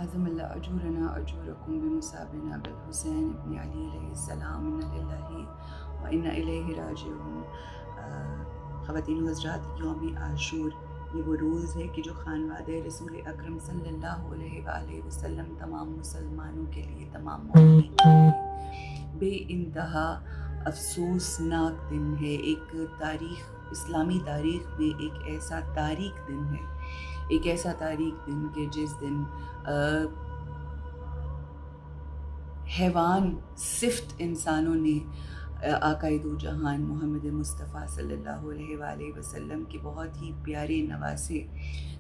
عظم اللہ اجورنا اجورکم بمصابنا بالحسین ابن علی علیہ السلام انا للہ و انا الیہ راجعون۔ خواتین و حضرات، یوم عاشور یہ وہ روز ہے کہ جو خانوادہ رسول اکرم صلی اللہ علیہ وآلہ وسلم تمام مسلمانوں کے لیے، تمام مومنین کے لیے بے انتہا افسوسناک دن ہے۔ ایک تاریخ، اسلامی تاریخ میں ایک ایسا تاریک دن ہے، ایک ایسا تاریک دن کہ جس دن حیوان صفت انسانوں نے آقائے دو جہان محمد مصطفیٰ صلی اللہ علیہ وآلہ وسلم کے بہت ہی پیارے نواسے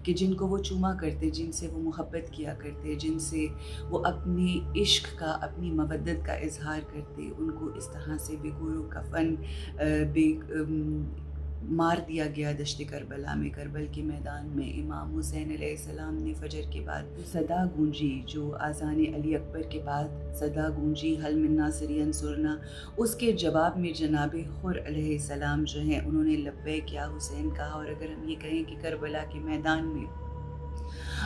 کہ جن کو وہ چوما کرتے، جن سے وہ محبت کیا کرتے، جن سے وہ اپنے عشق کا، اپنی مودت کا اظہار کرتے، ان کو اس طرح سے بے گور و کفن مار دیا گیا دشت کربلا میں۔ کربل کے میدان میں امام حسین علیہ السلام نے فجر کے بعد صدا گونجی، جو اذان علی اکبر کے بعد صدا گونجی، حل من ناصر ینصرنا، اس کے جواب میں جناب حر علیہ السلام جو ہیں انہوں نے لبیک یا حسین کہا۔ اور اگر ہم یہ کہیں کہ کربلا کے میدان میں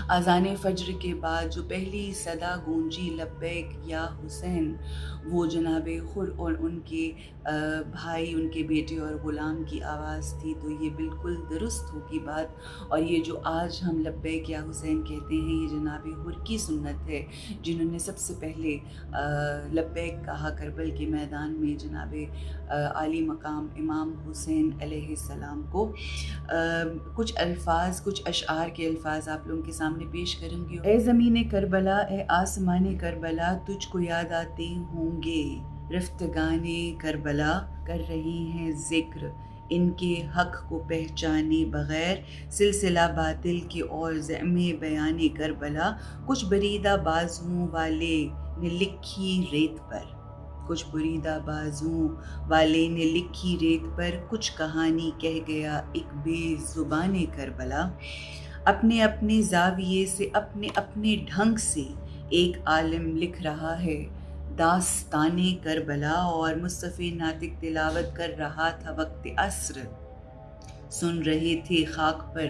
اذان فجر کے بعد جو پہلی صدا گونجی لبیک یا حسین، وہ جناب حر اور ان کے بھائی، ان کے بیٹے اور غلام کی آواز تھی، تو یہ بالکل درست ہوگی بات۔ اور یہ جو آج ہم لبیک یا حسین کہتے ہیں، یہ جناب حر کی سنت ہے، جنہوں نے سب سے پہلے لبیک کہا کربل کے میدان میں جناب عالی مقام امام حسین علیہ السلام کو۔ کچھ الفاظ، کچھ اشعار کے الفاظ آپ لوگوں کے سامنے پیش کروں گی۔ اے زمین کربلا، اے آسمان کربلا، تجھ کو یاد آتے ہوں گے رفتگان کربلا، کر رہی ہیں ذکر ان کے حق کو پہچانے بغیر، سلسلہ باطل کے اور زعم بیان کربلا، کچھ بریدہ بازوں والے نے لکھی ریت پر، کچھ بریدہ بازوں والے نے لکھی ریت پر، کچھ کہانی کہہ گیا ایک بے زبان کربلا، اپنے اپنے زاویے سے، اپنے اپنے ڈھنگ سے ایک عالم لکھ رہا ہے داستان کربلا، اور مصطفی ناطق تلاوت کر رہا تھا وقت عصر، سن رہے تھے خاک پر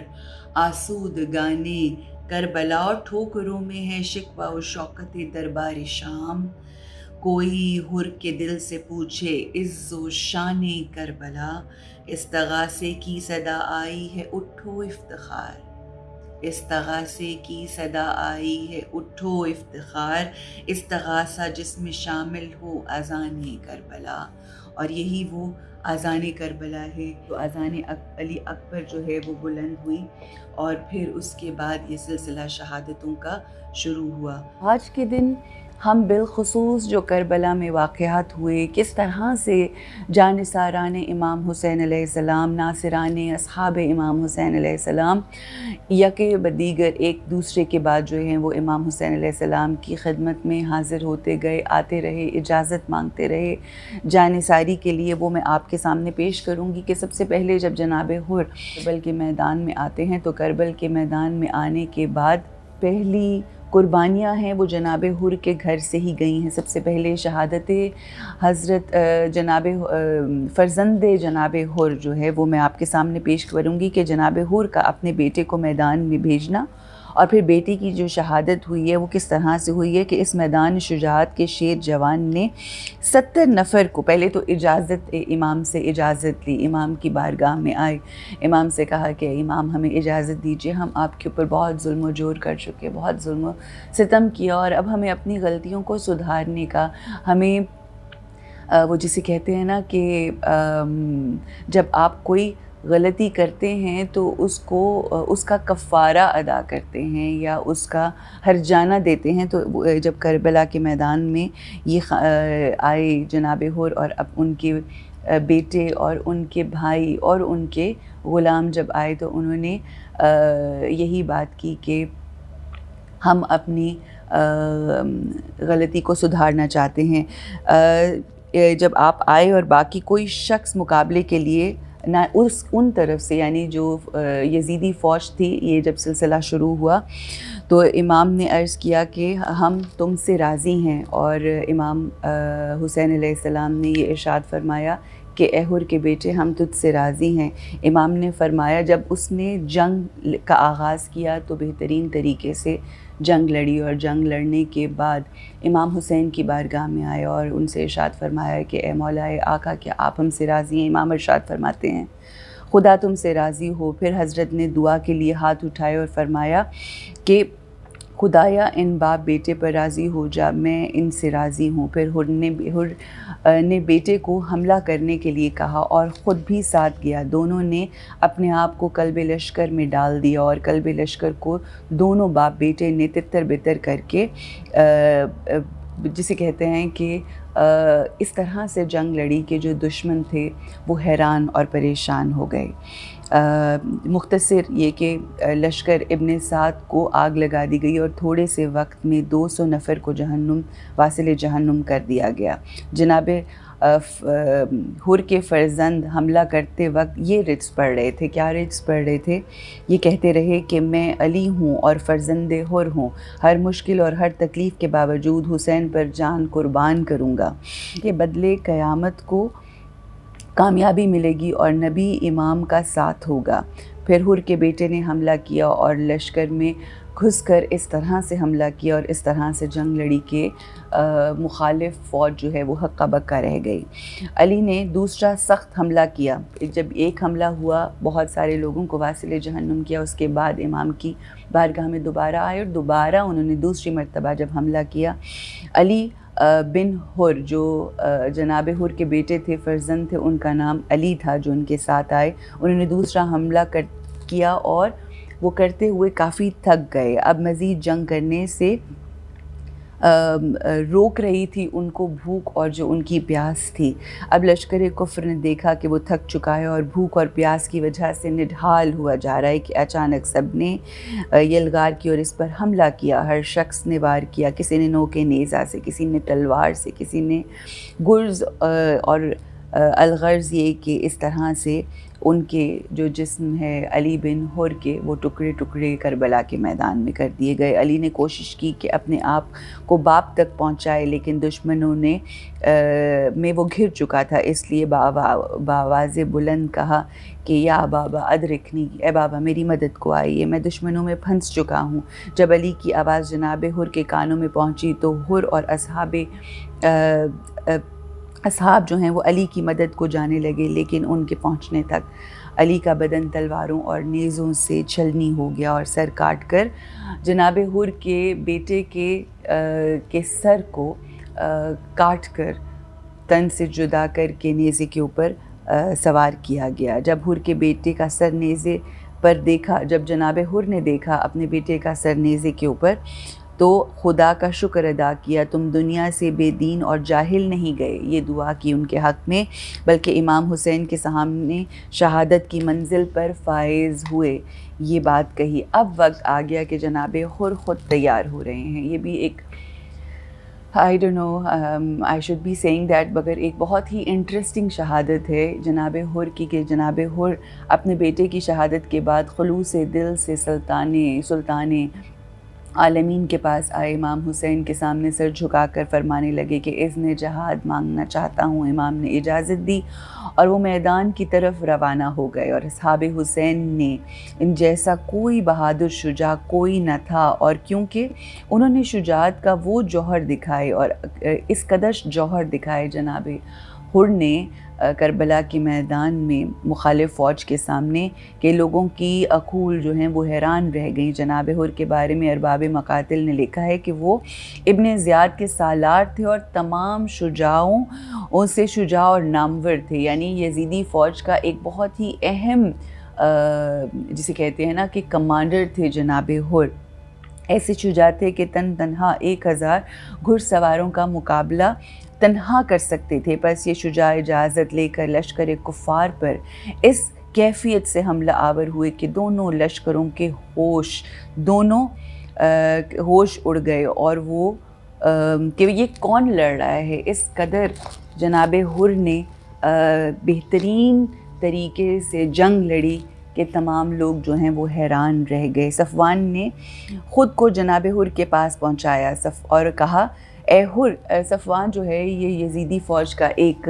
آسود گانے کربلا، اور ٹھوکروں میں ہے شکوہ و شوکت دربار شام، کوئی حر کے دل سے پوچھے عز و شان کربلا، استغاثے کی صدا آئی ہے اٹھو افتخار، استغاثے کی صدا آئی ہے اٹھو افتخار، استغاثہ جس میں شامل ہو اذان کربلا۔ اور یہی وہ اذان کربلا ہے، تو اذان علی اکبر جو ہے وہ بلند ہوئی، اور پھر اس کے بعد یہ سلسلہ شہادتوں کا شروع ہوا۔ آج کے دن ہم بالخصوص جو کربلا میں واقعات ہوئے، کس طرح سے جانثاران امام حسین علیہ السلام، ناصران اصحاب امام حسین علیہ السلام یکے بدیگر ایک دوسرے کے بعد جو ہیں وہ امام حسین علیہ السلام کی خدمت میں حاضر ہوتے گئے، آتے رہے، اجازت مانگتے رہے جانثاری کے لیے، وہ میں آپ کے سامنے پیش کروں گی۔ کہ سب سے پہلے جب جناب حر کربل کے میدان میں آتے ہیں، تو کربل کے میدان میں آنے کے بعد پہلی قربانیاں ہیں وہ جناب حر کے گھر سے ہی گئی ہیں۔ سب سے پہلے شہادت حضرت فرزند جناب حر جو ہے وہ میں آپ کے سامنے پیش کروں گی، کہ جناب حر کا اپنے بیٹے کو میدان میں بھیجنا، اور پھر بیٹی کی جو شہادت ہوئی ہے وہ کس طرح سے ہوئی ہے کہ اس میدان شجاعت کے شیر جوان نے 70 نفر کو، پہلے تو امام سے اجازت لی، امام کی بارگاہ میں آئے، امام سے کہا کہ امام ہمیں اجازت دیجیے، ہم آپ کے اوپر بہت ظلم و جور کر چکے، بہت ظلم و ستم کیا، اور اب ہمیں اپنی غلطیوں کو سدھارنے کا، ہمیں وہ جسے کہتے ہیں نا کہ جب آپ کوئی غلطی کرتے ہیں تو اس کا کفارہ ادا کرتے ہیں یا اس کا ہرجانہ دیتے ہیں، تو جب کربلا کے میدان میں یہ آئے جناب حر، اور اب ان کے بیٹے اور ان کے بھائی اور ان کے غلام جب آئے، تو انہوں نے یہی بات کی کہ ہم اپنی غلطی کو سدھارنا چاہتے ہیں۔ جب آپ آئے اور باقی کوئی شخص مقابلے کے لیے نہ ان طرف سے، یعنی جو یزیدی فوج تھی، یہ جب سلسلہ شروع ہوا تو امام نے عرض کیا کہ ہم تم سے راضی ہیں، اور امام حسین علیہ السلام نے یہ ارشاد فرمایا کہ اے حر کے بیٹے، ہم تجھ سے راضی ہیں۔ امام نے فرمایا جب اس نے جنگ کا آغاز کیا تو بہترین طریقے سے جنگ لڑی اور جنگ لڑنے کے بعد امام حسین کی بارگاہ میں آئے اور ان سے ارشاد فرمایا کہ اے مولا آقا کیا آپ ہم سے راضی ہیں؟ امام ارشاد فرماتے ہیں خدا تم سے راضی ہو۔ پھر حضرت نے دعا کے لیے ہاتھ اٹھائے اور فرمایا کہ خدایا ان باپ بیٹے پر راضی ہو جا، میں ان سے راضی ہوں۔ پھر ہر نے بیٹے کو حملہ کرنے کے لیے کہا اور خود بھی ساتھ گیا۔ دونوں نے اپنے آپ کو قلب لشکر میں ڈال دیا اور قلب لشکر کو دونوں باپ بیٹے نے تتر بتر کر کے جسے کہتے ہیں کہ اس طرح سے جنگ لڑی کہ جو دشمن تھے وہ حیران اور پریشان ہو گئے۔ مختصر یہ کہ لشکر ابن سعد کو آگ لگا دی گئی اور تھوڑے سے وقت میں 200 نفر کو واصل جہنم کر دیا گیا۔ جناب حر کے فرزند حملہ کرتے وقت یہ رجز پڑھ رہے تھے۔ کیا رجز پڑھ رہے تھے؟ یہ کہتے رہے کہ میں علی ہوں اور فرزند حر ہوں، ہر مشکل اور ہر تکلیف کے باوجود حسین پر جان قربان کروں گا، کہ بدلے قیامت کو کامیابی ملے گی اور نبی امام کا ساتھ ہوگا۔ پھر حر کے بیٹے نے حملہ کیا اور لشکر میں گھس کر اس طرح سے حملہ کیا اور اس طرح سے جنگ لڑی کہ مخالف فوج جو ہے وہ ہکا بکا رہ گئی۔ علی نے دوسرا سخت حملہ کیا۔ جب ایک حملہ ہوا بہت سارے لوگوں کو واصل جہنم کیا، اس کے بعد امام کی بارگاہ میں دوبارہ آئے اور دوبارہ انہوں نے دوسری مرتبہ جب حملہ کیا، علی بن حر جو جناب حر کے بیٹے تھے، فرزند تھے، ان کا نام علی تھا، جو ان کے ساتھ آئے، انہوں نے دوسرا حملہ کیا اور وہ کرتے ہوئے کافی تھک گئے۔ اب مزید جنگ کرنے سے روک رہی تھی ان کو بھوک اور جو ان کی پیاس تھی۔ اب لشکر کفر نے دیکھا کہ وہ تھک چکا ہے اور بھوک اور پیاس کی وجہ سے نڈھال ہوا جا رہا ہے کہ اچانک سب نے یلغار کی اور اس پر حملہ کیا۔ ہر شخص نے وار کیا، کسی نے نوک نیزہ سے، کسی نے تلوار سے، کسی نے گرز، اور الغرض یہ کہ اس طرح سے ان کے جو جسم ہے علی بن حر کے، وہ ٹکڑے ٹکڑے کربلا کے میدان میں کر دیے گئے۔ علی نے کوشش کی کہ اپنے آپ کو باپ تک پہنچائے، لیکن دشمنوں نے میں وہ گھر چکا تھا، اس لیے بآواز بلند کہا کہ یا بابا ادرکنی، اے بابا میری مدد کو آئیے، میں دشمنوں میں پھنس چکا ہوں۔ جب علی کی آواز جناب حر کے کانوں میں پہنچی تو حر اور اصحاب جو ہیں وہ علی کی مدد کو جانے لگے، لیکن ان کے پہنچنے تک علی کا بدن تلواروں اور نیزوں سے چھلنی ہو گیا اور سر کاٹ کر جناب حر کے بیٹے کے سر کو کاٹ کر تن سے جدا کر کے نیزے کے اوپر سوار کیا گیا۔ جب حر کے بیٹے کا سر نیزے پر دیکھا، جب جناب حر نے دیکھا اپنے بیٹے کا سر نیزے کے اوپر، تو خدا کا شکر ادا کیا، تم دنیا سے بے دین اور جاہل نہیں گئے۔ یہ دعا کی ان کے حق میں، بلکہ امام حسین کے سامنے شہادت کی منزل پر فائز ہوئے۔ یہ بات کہی۔ اب وقت آ گیا کہ جناب حر خود تیار ہو رہے ہیں۔ یہ بھی ایک I don't know, I should be saying that، مگر ایک بہت ہی انٹرسٹنگ شہادت ہے جناب حر کی، کہ جناب حر اپنے بیٹے کی شہادت کے بعد خلوص دل سے سلطان عالمین کے پاس آئے، امام حسین کے سامنے سر جھکا کر فرمانے لگے کہ اذن جہاد مانگنا چاہتا ہوں۔ امام نے اجازت دی اور وہ میدان کی طرف روانہ ہو گئے، اور اصحاب حسین نے ان جیسا کوئی بہادر شجاع کوئی نہ تھا، اور کیونکہ انہوں نے شجاعت کا وہ جوہر دکھائے اور اس قدر جوہر دکھائے جناب حر نے کربلا کے میدان میں مخالف فوج کے سامنے، کہ لوگوں کی عقول جو ہیں وہ حیران رہ گئیں۔ جناب حر کے بارے میں ارباب مقاتل نے لکھا ہے کہ وہ ابن زیاد کے سالار تھے اور تمام شجاعوں سے شجاع اور نامور تھے، یعنی یزیدی فوج کا ایک بہت ہی اہم جسے کہتے ہیں نا کہ کمانڈر تھے جناب حر۔ ایسے شجاع تھے کہ تنہا 1000 گھڑ سواروں کا مقابلہ تنہا کر سکتے تھے۔ بس یہ شجاع اجازت لے کر لشکر کفار پر اس کیفیت سے حملہ آور ہوئے کہ دونوں لشکروں کے ہوش اڑ گئے، اور وہ کہ یہ کون لڑ رہا ہے، اس قدر جناب حر نے بہترین طریقے سے جنگ لڑی کہ تمام لوگ جو ہیں وہ حیران رہ گئے۔ صفوان نے خود کو جناب حر کے پاس پہنچایا اور کہا اے حر، صفوان جو ہے یہ یزیدی فوج کا ایک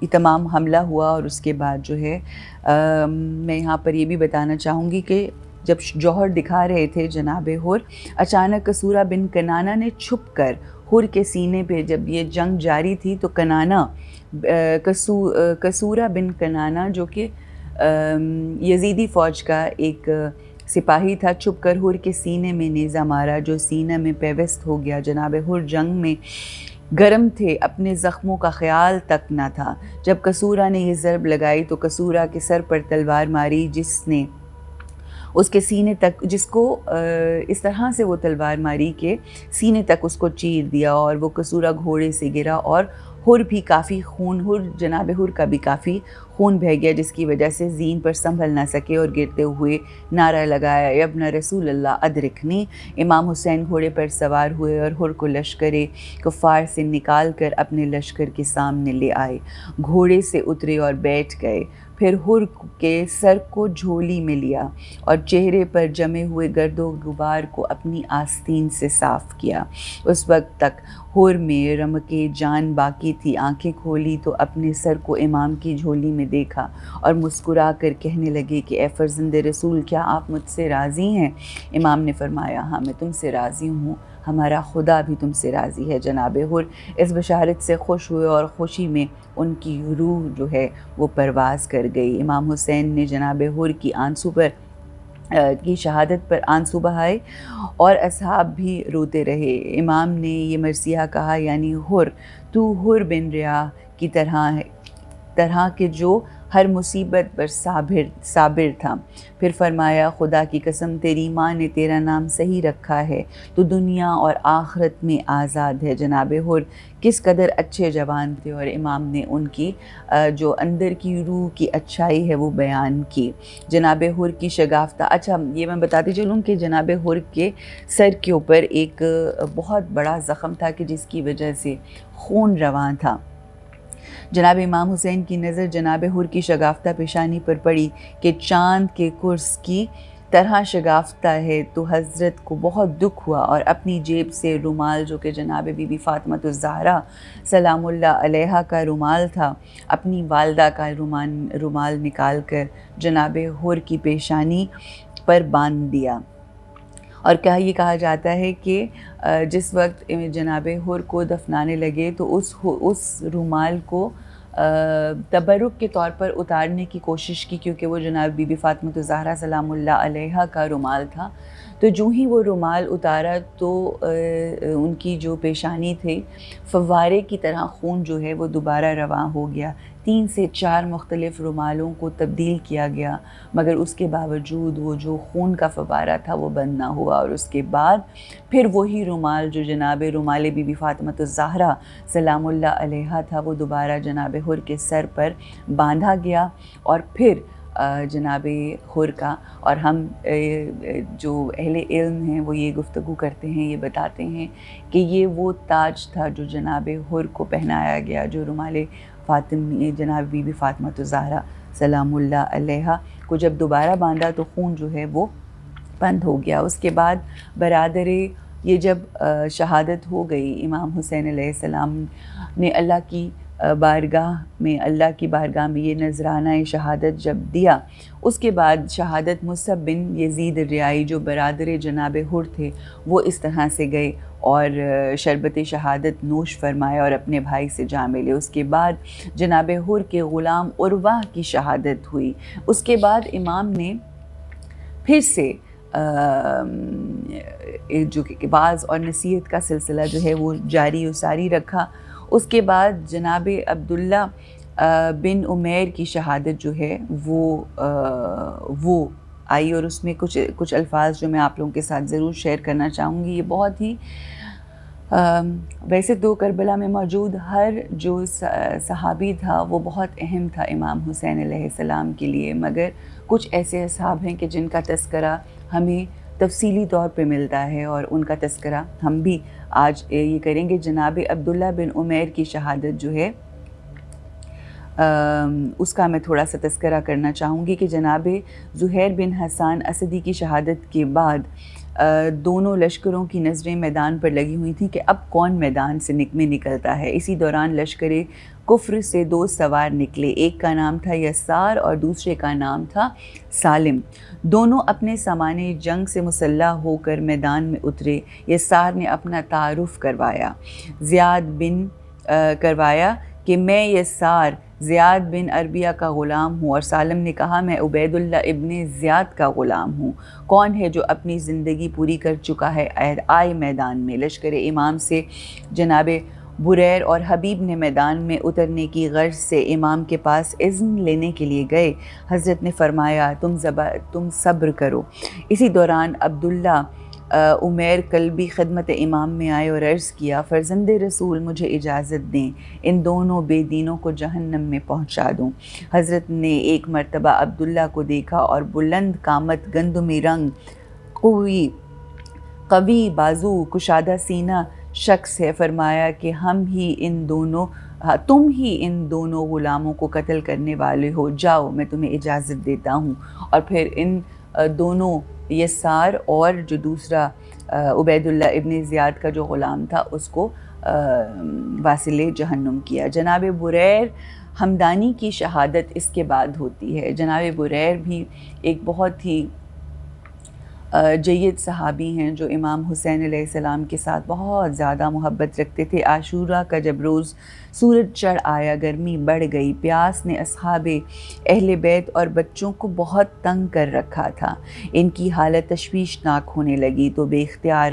یہ تمام حملہ ہوا، اور اس کے بعد جو ہے میں یہاں پر یہ بھی بتانا چاہوں گی کہ جب جوہر دکھا رہے تھے جناب حر، اچانک کسورہ بن کنانہ نے چھپ کر حر کے سینے پہ، جب یہ جنگ جاری تھی تو کنانہ کسورہ بن کنانہ جو کہ یزیدی فوج کا ایک سپاہی تھا، چھپ کر حر کے سینے میں نیزہ مارا، جو سینہ میں پیوست ہو گیا۔ جناب حر جنگ میں گرم تھے، اپنے زخموں کا خیال تک نہ تھا۔ جب کسورہ نے یہ ضرب لگائی تو کسورہ کے سر پر تلوار ماری، جس نے اس کے سینے تک، جس کو اس طرح سے وہ تلوار ماری کہ سینے تک اس کو چیر دیا، اور وہ کسورہ گھوڑے سے گرا، اور حر بھی کافی خون، جناب حر کا بھی کافی خون بہہ گیا، جس کی وجہ سے زین پر سنبھل نہ سکے اور گرتے ہوئے نعرہ لگایا، اے ابن رسول اللہ ادرکنی۔ امام حسین گھوڑے پر سوار ہوئے اور حر کو لشکر کفار سے نکال کر اپنے لشکر کے سامنے لے آئے، گھوڑے سے اترے اور بیٹھ گئے، پھر حر کے سر کو جھولی میں لیا اور چہرے پر جمے ہوئے گرد و غبار کو اپنی آستین سے صاف کیا۔ اس وقت تک حر میں رمقِ جان باقی تھی۔ آنکھیں کھولی تو اپنے سر کو امام کی جھولی میں دیکھا اور مسکرا کر کہنے لگے کہ اے فرزند رسول، کیا آپ مجھ سے راضی ہیں؟ امام نے فرمایا، ہاں میں تم سے راضی ہوں، ہمارا خدا بھی تم سے راضی ہے۔ جناب حر اس بشارت سے خوش ہوئے اور خوشی میں ان کی روح جو ہے وہ پرواز کر گئی۔ امام حسین نے جناب حر کی شہادت پر آنسو بہائے اور اصحاب بھی روتے رہے۔ امام نے یہ مرثیہ کہا، یعنی حر، تو حر بن ریاح کی طرح کہ جو ہر مصیبت پر صابر تھا۔ پھر فرمایا، خدا کی قسم تیری ماں نے تیرا نام صحیح رکھا ہے، تو دنیا اور آخرت میں آزاد ہے۔ جناب حر کس قدر اچھے جوان تھے، اور امام نے ان کی جو اندر کی روح کی اچھائی ہے وہ بیان کی۔ جناب حر کی شگافتہ، اچھا یہ میں بتاتی چلوں کہ جناب حر کے سر کے اوپر ایک بہت بڑا زخم تھا کہ جس کی وجہ سے خون رواں تھا۔ جناب امام حسین کی نظر جناب حر کی شگافتہ پیشانی پر پڑی کہ چاند کے قرص کی طرح شگافتہ ہے، تو حضرت کو بہت دکھ ہوا، اور اپنی جیب سے رومال، جو کہ جناب بی بی فاطمہ الزہرا سلام اللہ علیہا کا رومال تھا، اپنی والدہ کا رومال نکال کر جناب حر کی پیشانی پر باندھ دیا۔ اور یہ کہا جاتا ہے کہ جس وقت جناب حر کو دفنانے لگے تو اس رومال کو تبرک کے طور پر اتارنے کی کوشش کی، کیونکہ وہ جناب بی بی فاطمہ الزہرا سلام اللہ علیہا کا رومال تھا۔ تو جو ہی وہ رومال اتارا تو ان کی جو پیشانی تھی، فوارے کی طرح خون جو ہے وہ دوبارہ رواں ہو گیا۔ 3 سے 4 مختلف رومالوں کو تبدیل کیا گیا، مگر اس کے باوجود وہ جو خون کا فوارہ تھا وہ بند نہ ہوا، اور اس کے بعد پھر وہی رومال جو جناب رومال بی بی فاطمہ الزہرا سلام اللہ علیہا تھا، وہ دوبارہ جناب حر کے سر پر باندھا گیا، اور پھر جناب حر کا، اور ہم جو اہل علم ہیں وہ یہ گفتگو کرتے ہیں، یہ بتاتے ہیں کہ یہ وہ تاج تھا جو جناب حر کو پہنایا گیا، جو رومال جناب بی بی فاطمہ الزہرا سلام اللہ علیہا کو جب دوبارہ باندھا تو خون جو ہے وہ بند ہو گیا۔ اس کے بعد برادر یہ جب شہادت ہو گئی، امام حسین علیہ السلام نے اللہ کی بارگاہ میں یہ نذرانہ شہادت جب دیا، اس کے بعد شہادت مصعب بن یزید الریائی جو برادر جناب حر تھے، وہ اس طرح سے گئے اور شربت شہادت نوش فرمائے اور اپنے بھائی سے جام لے۔ اس کے بعد جناب حر کے غلام عروہ کی شہادت ہوئی۔ اس کے بعد امام نے پھر سے جو کہ بعض اور نصیحت کا سلسلہ جو ہے وہ جاری و ساری رکھا۔ اس کے بعد جناب عبداللہ بن عمیر کی شہادت جو ہے وہ آئی، اور اس میں کچھ الفاظ جو میں آپ لوگوں کے ساتھ ضرور شیئر کرنا چاہوں گی۔ یہ بہت ہی ویسے تو کربلا میں موجود ہر جو صحابی تھا وہ بہت اہم تھا امام حسین علیہ السلام کے لیے، مگر کچھ ایسے اصحاب ہیں کہ جن کا تذکرہ ہمیں تفصیلی طور پہ ملتا ہے، اور ان کا تذکرہ ہم بھی آج یہ کریں گے۔ جناب عبداللہ بن عمیر کی شہادت جو ہے اس کا میں تھوڑا سا تذکرہ کرنا چاہوں گی کہ جناب زہیر بن حسان اسدی کی شہادت کے بعد دونوں لشکروں کی نظریں میدان پر لگی ہوئی تھیں کہ اب کون میدان سے نکلتا ہے۔ اسی دوران لشکر کفر سے 2 سوار نکلے، ایک کا نام تھا یسار اور دوسرے کا نام تھا سالم۔ دونوں اپنے سامان جنگ سے مسلح ہو کر میدان میں اترے۔ یسار نے اپنا تعارف کروایا کہ میں یسار زیاد بن عربیہ کا غلام ہوں، اور سالم نے کہا میں عبید اللہ ابن زیاد کا غلام ہوں۔ کون ہے جو اپنی زندگی پوری کر چکا ہے، آئے میدان میں۔ لشکر امام سے جناب بریر اور حبیب نے میدان میں اترنے کی غرض سے امام کے پاس اذن لینے کے لیے گئے۔ حضرت نے فرمایا تم صبر کرو۔ اسی دوران عبداللہ عمیر کلبی خدمت امام میں آئے اور عرض کیا فرزند رسول مجھے اجازت دیں، ان دونوں بے دینوں کو جہنم میں پہنچا دوں۔ حضرت نے ایک مرتبہ عبداللہ کو دیکھا اور بلند قامت، گندمی رنگ، قوی بازو، کشادہ سینہ شخص ہے۔ فرمایا کہ تم ہی ان دونوں غلاموں کو قتل کرنے والے ہو، جاؤ میں تمہیں اجازت دیتا ہوں۔ اور پھر ان دونوں یسار اور جو دوسرا عبید اللہ ابن زیاد کا جو غلام تھا اس کو واصل جہنم کیا۔ جناب بریر ہمدانی کی شہادت اس کے بعد ہوتی ہے۔ جناب بریر بھی ایک بہت ہی جید صحابی ہیں جو امام حسین علیہ السلام کے ساتھ بہت زیادہ محبت رکھتے تھے۔ عاشورہ کا جب روز سورج چڑھ آیا، گرمی بڑھ گئی، پیاس نے اصحاب اہل بیت اور بچوں کو بہت تنگ کر رکھا تھا۔ ان کی حالت تشویشناک ہونے لگی تو بے اختیار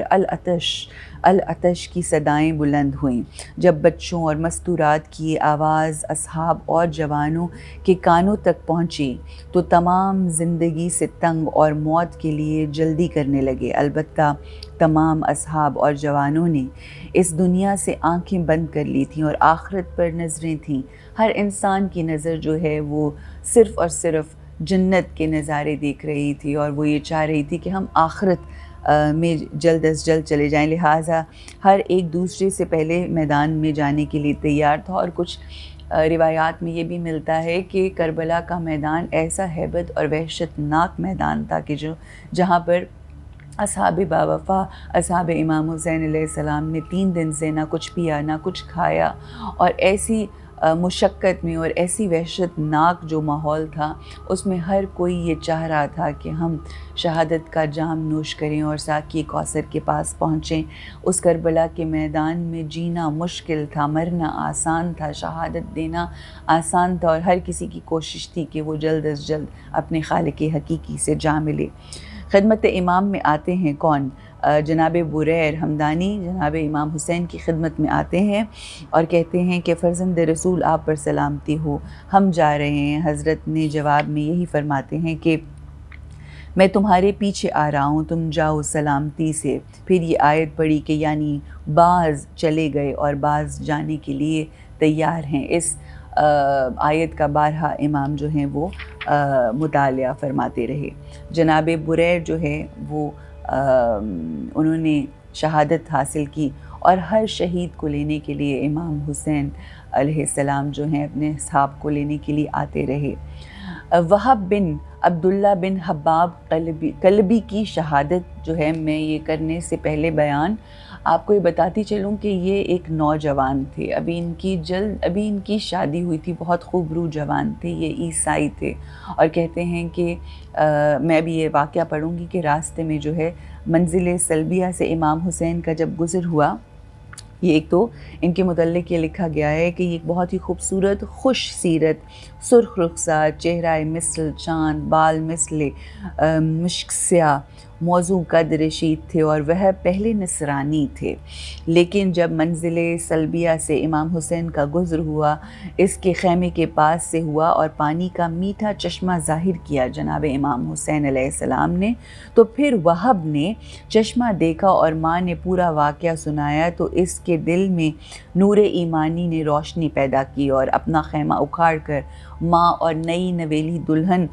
العطش کی صدائیں بلند ہوئیں۔ جب بچوں اور مستورات کی آواز اصحاب اور جوانوں کے کانوں تک پہنچی تو تمام زندگی سے تنگ اور موت کے لیے جلدی کرنے لگے۔ البتہ تمام اصحاب اور جوانوں نے اس دنیا سے آنکھیں بند کر لی تھیں اور آخرت پر نظریں تھیں۔ ہر انسان کی نظر جو ہے وہ صرف اور صرف جنت کے نظارے دیکھ رہی تھی، اور وہ یہ چاہ رہی تھی کہ ہم آخرت میں جلد از جلد چلے جائیں۔ لہٰذا ہر ایک دوسرے سے پہلے میدان میں جانے کے لیے تیار تھا۔ اور کچھ روایات میں یہ بھی ملتا ہے کہ کربلا کا میدان ایسا ہیبت اور وحشت ناک میدان تھا کہ جہاں پر اصحاب باوفا، اصحاب امام حسین علیہ السلام نے 3 دن سے نہ کچھ پیا نہ کچھ کھایا، اور ایسی مشقت میں اور ایسی وحشت ناک جو ماحول تھا اس میں ہر کوئی یہ چاہ رہا تھا کہ ہم شہادت کا جام نوش کریں اور ساقی کوثر کے پاس پہنچیں۔ اس کربلا کے میدان میں جینا مشکل تھا، مرنا آسان تھا، شہادت دینا آسان تھا، اور ہر کسی کی کوشش تھی کہ وہ جلد از جلد اپنے خالق حقیقی سے جا ملے۔ خدمت امام میں آتے ہیں کون؟ جناب بریر ہمدانی جناب امام حسین کی خدمت میں آتے ہیں اور کہتے ہیں کہ فرزند رسول آپ پر سلامتی ہو، ہم جا رہے ہیں۔ حضرت نے جواب میں یہی فرماتے ہیں کہ میں تمہارے پیچھے آ رہا ہوں، تم جاؤ سلامتی سے۔ پھر یہ آیت پڑھی کہ یعنی بعض چلے گئے اور بعض جانے کے لیے تیار ہیں۔ اس آیت کا بارہا امام جو ہیں وہ مطالعہ فرماتے رہے۔ جناب بریر جو ہے وہ انہوں نے شہادت حاصل کی، اور ہر شہید کو لینے کے لیے امام حسین علیہ السلام جو ہیں اپنے اصحاب کو لینے کے لیے آتے رہے۔ وہب بن عبداللہ بن حباب کلبی کی شہادت جو ہے میں یہ کرنے سے پہلے بیان آپ کو یہ بتاتی چلوں کہ یہ ایک نوجوان تھے، ابھی ان کی شادی ہوئی تھی، بہت خوبرو جوان تھے، یہ عیسائی تھے، اور کہتے ہیں کہ میں بھی یہ واقعہ پڑھوں گی کہ راستے میں جو ہے منزل سلبیہ سے امام حسین کا جب گزر ہوا، یہ ایک تو ان کے متعلق یہ لکھا گیا ہے کہ یہ بہت ہی خوبصورت، خوش سیرت، سرخ رخسار، چہرہ مثل چاند، بال مثل مشک سیاہ، موضوع قد رشید تھے، اور وہ پہلے نصرانی تھے، لیکن جب منزل سلبیہ سے امام حسین کا گزر ہوا، اس کے خیمے کے پاس سے ہوا اور پانی کا میٹھا چشمہ ظاہر کیا جناب امام حسین علیہ السلام نے، تو پھر وہب نے چشمہ دیکھا اور ماں نے پورا واقعہ سنایا، تو اس کے دل میں نور ایمانی نے روشنی پیدا کی اور اپنا خیمہ اکھاڑ کر ماں اور نئی نویلی دلہن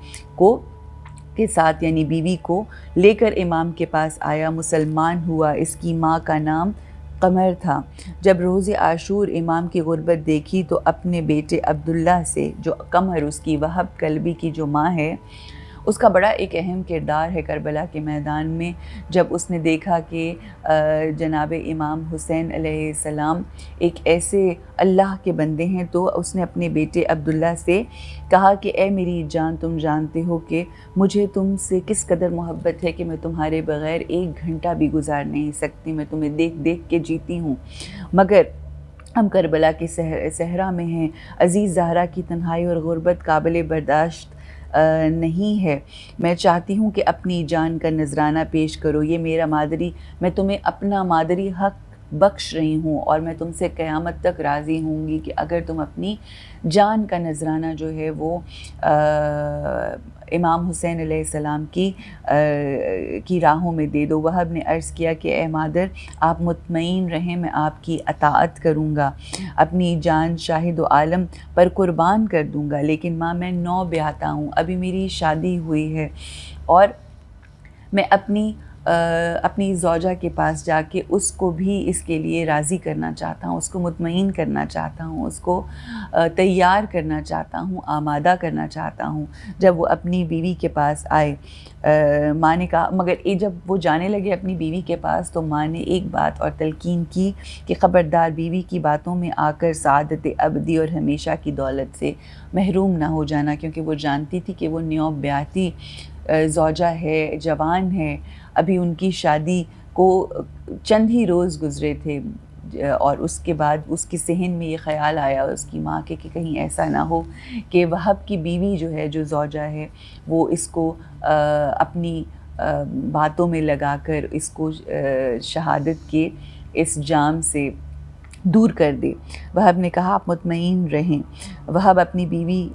کے ساتھ یعنی بیوی کو لے کر امام کے پاس آیا، مسلمان ہوا۔ اس کی ماں کا نام قمر تھا۔ جب روز عاشور امام کی غربت دیکھی تو اپنے بیٹے عبداللہ سے، جو قمر اس کی وہب کلبی کی جو ماں ہے، اس کا بڑا ایک اہم کردار ہے کربلا کے میدان میں، جب اس نے دیکھا کہ جناب امام حسین علیہ السلام ایک ایسے اللہ کے بندے ہیں، تو اس نے اپنے بیٹے عبداللہ سے کہا کہ اے میری جان، تم جانتے ہو کہ مجھے تم سے کس قدر محبت ہے کہ میں تمہارے بغیر ایک گھنٹہ بھی گزار نہیں سکتی، میں تمہیں دیکھ دیکھ کے جیتی ہوں، مگر ہم کربلا کے صحرا میں ہیں، عزیز زہرا کی تنہائی اور غربت قابل برداشت نہیں ہے، میں چاہتی ہوں کہ اپنی جان کا نذرانہ پیش کرو، یہ میرا مادری، میں تمہیں اپنا مادری حق بخش رہی ہوں، اور میں تم سے قیامت تک راضی ہوں گی کہ اگر تم اپنی جان کا نذرانہ جو ہے وہ امام حسین علیہ السلام کی راہوں میں دے دو۔ وہب نے عرض کیا کہ اے مادر، آپ مطمئن رہیں، میں آپ کی اطاعت کروں گا، اپنی جان شاہد و عالم پر قربان کر دوں گا، لیکن ماں میں نو بیاہتا ہوں، ابھی میری شادی ہوئی ہے، اور میں اپنی زوجہ کے پاس جا کے اس کو بھی اس کے لیے راضی کرنا چاہتا ہوں، اس کو مطمئن کرنا چاہتا ہوں، اس کو تیار کرنا چاہتا ہوں، آمادہ کرنا چاہتا ہوں۔ جب وہ اپنی بیوی کے پاس آئے، ماں نے کہا، مگر جب وہ جانے لگے اپنی بیوی کے پاس تو ماں نے ایک بات اور تلقین کی کہ خبردار، بیوی کی باتوں میں آ کر سعادت ابدی اور ہمیشہ کی دولت سے محروم نہ ہو جانا، کیونکہ وہ جانتی تھی کہ وہ نیو بیاہتی زوجہ ہے، جوان ہے، ابھی ان کی شادی کو چند ہی روز گزرے تھے، اور اس کے بعد اس کے ذہن میں یہ خیال آیا اس کی ماں کے کہ کہیں ایسا نہ ہو کہ وہب کی بیوی جو ہے، جو زوجہ ہے، وہ اس کو اپنی باتوں میں لگا کر اس کو شہادت کے اس جام سے دور کر دے۔ وہب نے کہا آپ مطمئن رہیں۔ وہب اپنی بیوی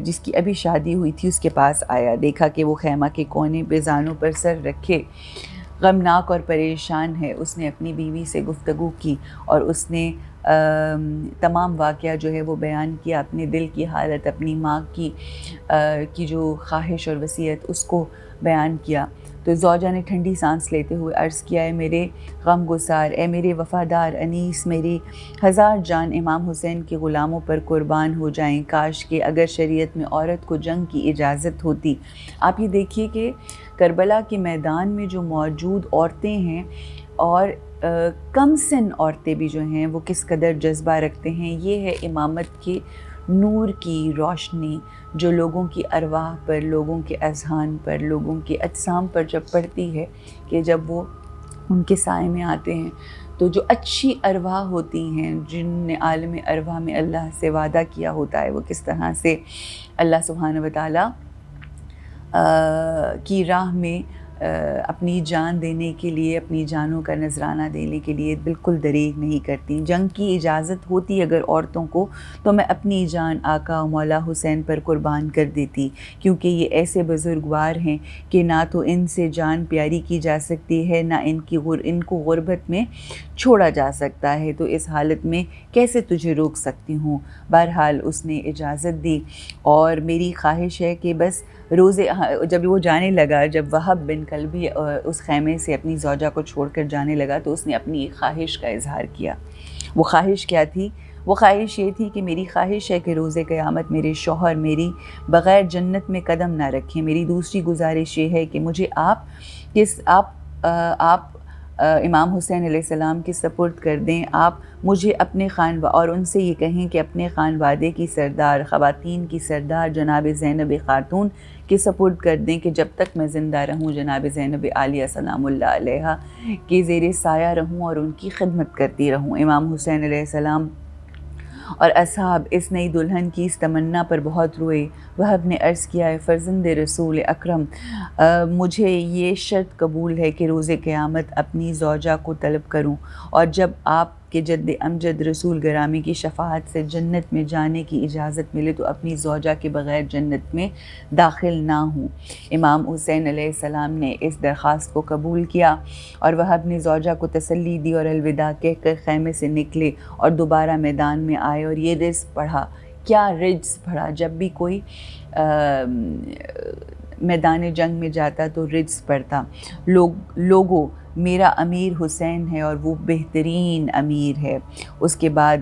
جس کی ابھی شادی ہوئی تھی اس کے پاس آیا، دیکھا کہ وہ خیمہ کے کونے پہ زانوں پر سر رکھے غمناک اور پریشان ہے۔ اس نے اپنی بیوی سے گفتگو کی اور اس نے تمام واقعہ جو ہے وہ بیان کیا، اپنے دل کی حالت، اپنی ماں کی جو خواہش اور وصیت اس کو بیان کیا۔ تو زوجہ نے ٹھنڈی سانس لیتے ہوئے عرض کیا، اے میرے غم گسار، اے میرے وفادار انیس، میری ہزار جان امام حسین کے غلاموں پر قربان ہو جائیں، کاش کہ اگر شریعت میں عورت کو جنگ کی اجازت ہوتی۔ آپ یہ دیکھیے کہ کربلا کے میدان میں جو موجود عورتیں ہیں، اور کم سن عورتیں بھی جو ہیں، وہ کس قدر جذبہ رکھتے ہیں۔ یہ ہے امامت کے نور کی روشنی جو لوگوں کی ارواح پر، لوگوں کے اذہان پر، لوگوں کے اجسام پر جب پڑتی ہے، کہ جب وہ ان کے سائے میں آتے ہیں تو جو اچھی ارواح ہوتی ہیں، جن نے عالم ارواح میں اللہ سے وعدہ کیا ہوتا ہے، وہ کس طرح سے اللہ سبحانہ و تعالیٰ کی راہ میں اپنی جان دینے کے لیے، اپنی جانوں کا نذرانہ دینے کے لیے بالکل دریغ نہیں کرتی۔ جنگ کی اجازت ہوتی اگر عورتوں کو، تو میں اپنی جان آقا و مولا حسین پر قربان کر دیتی، کیونکہ یہ ایسے بزرگوار ہیں کہ نہ تو ان سے جان پیاری کی جا سکتی ہے، نہ ان کو غربت میں چھوڑا جا سکتا ہے، تو اس حالت میں کیسے تجھے روک سکتی ہوں۔ بہرحال اس نے اجازت دی، اور میری خواہش ہے کہ بس روزے، جب وہ جانے لگا، جب وہب بن کلبی اس خیمے سے اپنی زوجہ کو چھوڑ کر جانے لگا، تو اس نے اپنی ایک خواہش کا اظہار کیا۔ وہ خواہش کیا تھی؟ وہ خواہش یہ تھی کہ میری خواہش ہے کہ روز قیامت میرے شوہر میری بغیر جنت میں قدم نہ رکھیں۔ میری دوسری گزارش یہ ہے کہ مجھے آپ امام حسین علیہ السلام کے سپرد کر دیں، آپ مجھے اپنے اور ان سے یہ کہیں کہ اپنے خانوادے کی سردار، خواتین کی سردار جناب زینب خاتون کے سپرد کر دیں، کہ جب تک میں زندہ رہوں جناب زینب عالیہ سلام اللہ علیہا کے زیر سایہ رہوں اور ان کی خدمت کرتی رہوں۔ امام حسین علیہ السلام اور اصحاب اس نئی دلہن کی اس تمنا پر بہت روئے۔ وہب نے عرض کیا، ہے فرزند رسول اکرم، مجھے یہ شرط قبول ہے کہ روز قیامت اپنی زوجہ کو طلب کروں، اور جب آپ کے جد امجد رسول گرامی کی شفاعت سے جنت میں جانے کی اجازت ملے تو اپنی زوجہ کے بغیر جنت میں داخل نہ ہوں۔ امام حسین علیہ السلام نے اس درخواست کو قبول کیا، اور وہب نے زوجہ کو تسلی دی اور الوداع کہہ کر خیمے سے نکلے اور دوبارہ میدان میں آئے، اور یہ رجز پڑھا۔ کیا رجز پڑھا؟ جب بھی کوئی میدان جنگ میں جاتا تو رجز پڑھتا، لوگوں میرا امیر حسین ہے اور وہ بہترین امیر ہے۔ اس کے بعد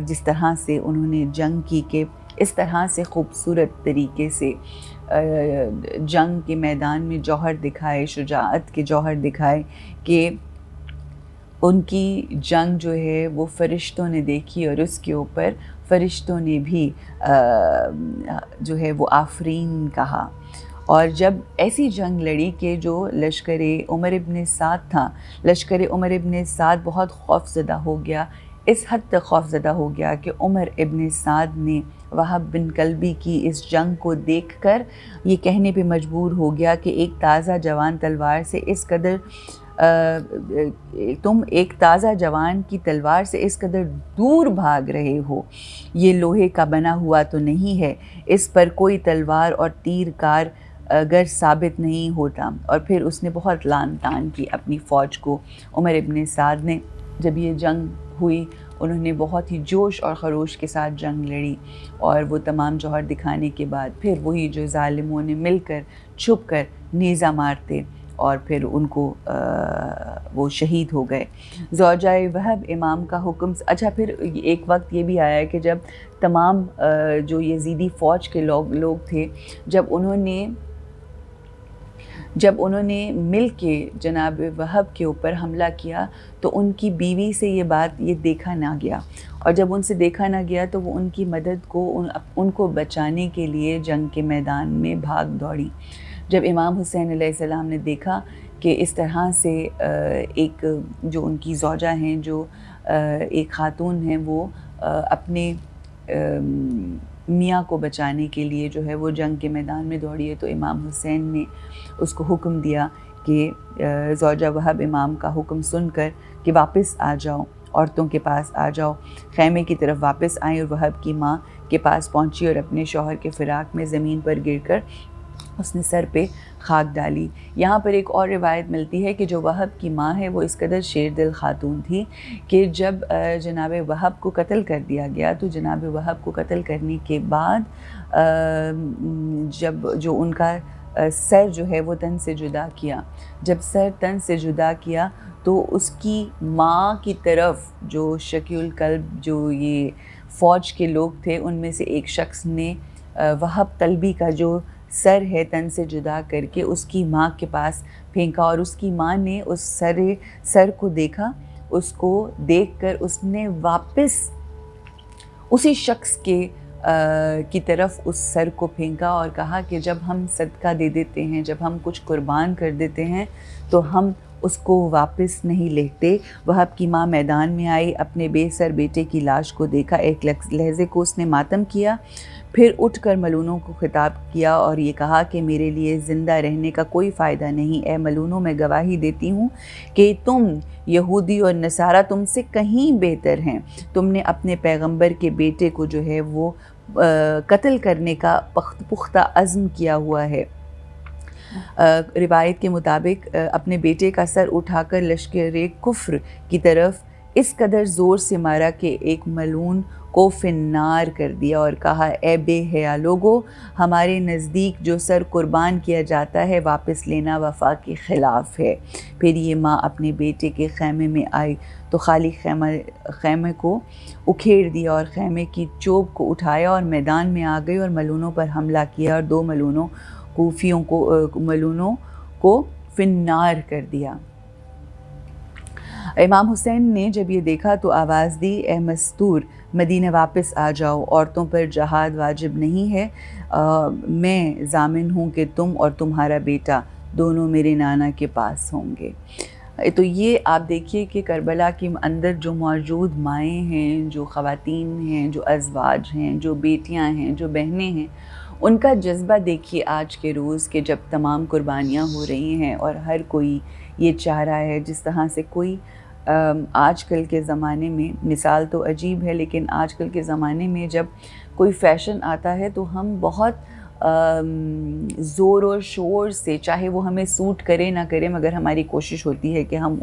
جس طرح سے انہوں نے جنگ کی کہ اس طرح سے خوبصورت طریقے سے جنگ کے میدان میں جوہر دکھائے، شجاعت کے جوہر دکھائے کہ ان کی جنگ جو ہے وہ فرشتوں نے دیکھی اور اس کے اوپر فرشتوں نے بھی جو ہے وہ آفرین کہا۔ اور جب ایسی جنگ لڑی کہ جو لشکر عمر ابن سعد تھا، لشکر عمر ابن سعد بہت خوف زدہ ہو گیا، اس حد تک خوف زدہ ہو گیا کہ عمر ابن سعد نے وہب بن کلبی کی اس جنگ کو دیکھ کر یہ کہنے پہ مجبور ہو گیا کہ ایک تازہ جوان تلوار سے اس قدر تم ایک تازہ جوان کی تلوار سے اس قدر دور بھاگ رہے ہو، یہ لوہے کا بنا ہوا تو نہیں ہے، اس پر کوئی تلوار اور تیر کار گر ثابت نہیں ہوتا۔ اور پھر اس نے بہت لان تان کی اپنی فوج کو۔ عمر ابن سعد نے جب یہ جنگ ہوئی، انہوں نے بہت ہی جوش اور خروش کے ساتھ جنگ لڑی، اور وہ تمام جوہر دکھانے کے بعد پھر وہی جو ظالموں نے مل کر چھپ کر نیزہ مارتے اور پھر ان کو وہ شہید ہو گئے۔ زوجہ وہب امام کا حکم، اچھا پھر ایک وقت یہ بھی آیا ہے کہ جب تمام جو یزیدی فوج کے لوگ تھے، جب انہوں نے مل کے جناب وہب کے اوپر حملہ کیا تو ان کی بیوی سے یہ دیکھا نہ گیا، اور جب ان سے دیکھا نہ گیا تو وہ ان کی مدد کو ان کو بچانے کے لیے جنگ کے میدان میں بھاگ دوڑی۔ جب امام حسین علیہ السلام نے دیکھا کہ اس طرح سے ایک جو ان کی زوجہ ہیں، جو ایک خاتون ہیں، وہ اپنے میاں کو بچانے کے لیے جو ہے وہ جنگ کے میدان میں دوڑی ہے، تو امام حسین نے اس کو حکم دیا کہ زوجہ وہب امام کا حکم سن کر کہ واپس آ جاؤ، عورتوں کے پاس آ جاؤ۔ خیمے کی طرف واپس آئیں اور وہب کی ماں کے پاس پہنچی اور اپنے شوہر کے فراق میں زمین پر گر کر اس نے سر پہ خاک ڈالی۔ یہاں پر ایک اور روایت ملتی ہے کہ جو وہب کی ماں ہے وہ اس قدر شیر دل خاتون تھی کہ جب جناب وہب کو قتل کر دیا گیا تو جناب وہب کو قتل کرنے کے بعد جب جو ان کا سر جو ہے وہ تن سے جدا کیا، جب سر تن سے جدا کیا تو اس کی ماں کی طرف جو شقی القلب جو یہ فوج کے لوگ تھے ان میں سے ایک شخص نے وہب طلبی کا جو سر ہے تن سے جدا کر کے اس کی ماں کے پاس پھینکا، اور اس کی ماں نے اس سر کو دیکھا، اس کو دیکھ کر اس نے واپس اسی شخص کی طرف اس سر کو پھینکا اور کہا کہ جب ہم صدقہ دے دیتے ہیں، جب ہم کچھ قربان کر دیتے ہیں تو ہم اس کو واپس نہیں لیتے۔ وہب کی ماں میدان میں آئی، اپنے بے سر بیٹے کی لاش کو دیکھا، ایک لحظے کو اس نے ماتم کیا، پھر اٹھ کر ملونوں کو خطاب کیا اور یہ کہا کہ میرے لیے زندہ رہنے کا کوئی فائدہ نہیں، اے ملونوں میں گواہی دیتی ہوں کہ تم یہودی اور نصارہ تم سے کہیں بہتر ہیں، تم نے اپنے پیغمبر کے بیٹے کو جو ہے وہ قتل کرنے کا پختہ عزم کیا ہوا ہے۔ روایت کے مطابق اپنے بیٹے کا سر اٹھا کر لشکر کفر کی طرف اس قدر زور سے مارا کہ ایک ملعون کو فنار کر دیا اور کہا، اے بے حیا لوگو، ہمارے نزدیک جو سر قربان کیا جاتا ہے واپس لینا وفا کے خلاف ہے۔ پھر یہ ماں اپنے بیٹے کے خیمے میں آئی تو خالی خیمے کو اکھیڑ دیا اور خیمے کی چوب کو اٹھایا اور میدان میں آ گئی اور ملونوں پر حملہ کیا اور 2 ملونوں کو فنار کر دیا۔ امام حسین نے جب یہ دیکھا تو آواز دی، اے مستور، مدینہ واپس آ جاؤ، عورتوں پر جہاد واجب نہیں ہے، میں ضامن ہوں کہ تم اور تمہارا بیٹا دونوں میرے نانا کے پاس ہوں گے۔ تو یہ آپ دیکھیے کہ کربلا کے اندر جو موجود مائیں ہیں، جو خواتین ہیں، جو ازواج ہیں، جو بیٹیاں ہیں، جو بہنیں ہیں، ان کا جذبہ دیکھیے آج کے روز کہ جب تمام قربانیاں ہو رہی ہیں اور ہر کوئی یہ چاہ رہا ہے، جس طرح سے کوئی آج کل کے زمانے میں، مثال تو عجیب ہے لیکن آج کل کے زمانے میں جب کوئی فیشن آتا ہے تو ہم بہت زور و شور سے، چاہے وہ ہمیں سوٹ کرے نہ کرے، مگر ہماری کوشش ہوتی ہے کہ ہم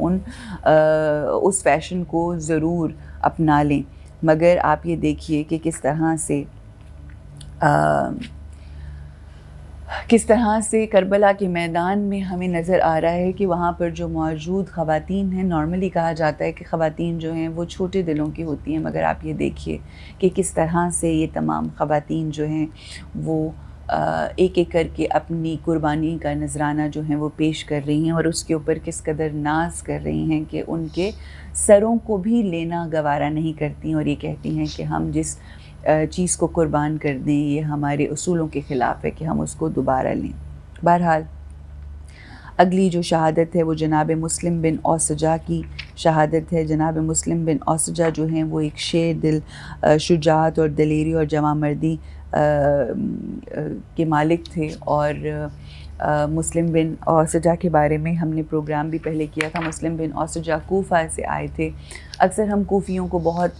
اس فیشن کو ضرور اپنا لیں۔ مگر آپ یہ دیکھیے کہ کس طرح سے کس طرح سے کربلا کے میدان میں ہمیں نظر آ رہا ہے کہ وہاں پر جو موجود خواتین ہیں، نارملی کہا جاتا ہے کہ خواتین جو ہیں وہ چھوٹے دلوں کی ہوتی ہیں، مگر آپ یہ دیکھیے کہ کس طرح سے یہ تمام خواتین جو ہیں وہ ایک ایک کر کے اپنی قربانی کا نذرانہ جو ہیں وہ پیش کر رہی ہیں، اور اس کے اوپر کس قدر ناز کر رہی ہیں کہ ان کے سروں کو بھی لینا گوارا نہیں کرتی، اور یہ کہتی ہیں کہ ہم جس چیز کو قربان کر دیں یہ ہمارے اصولوں کے خلاف ہے کہ ہم اس کو دوبارہ لیں۔ بہرحال اگلی جو شہادت ہے وہ جناب مسلم بن اوسجہ کی شہادت ہے۔ جناب مسلم بن اوسجہ جو ہیں وہ ایک شیر دل، شجاعت اور دلیری اور جواں مردی کے مالک تھے، اور مسلم بن اوسجہ کے بارے میں ہم نے پروگرام بھی پہلے کیا تھا۔ مسلم بن اوسجہ کوفہ سے آئے تھے۔ اکثر ہم کوفیوں کو بہت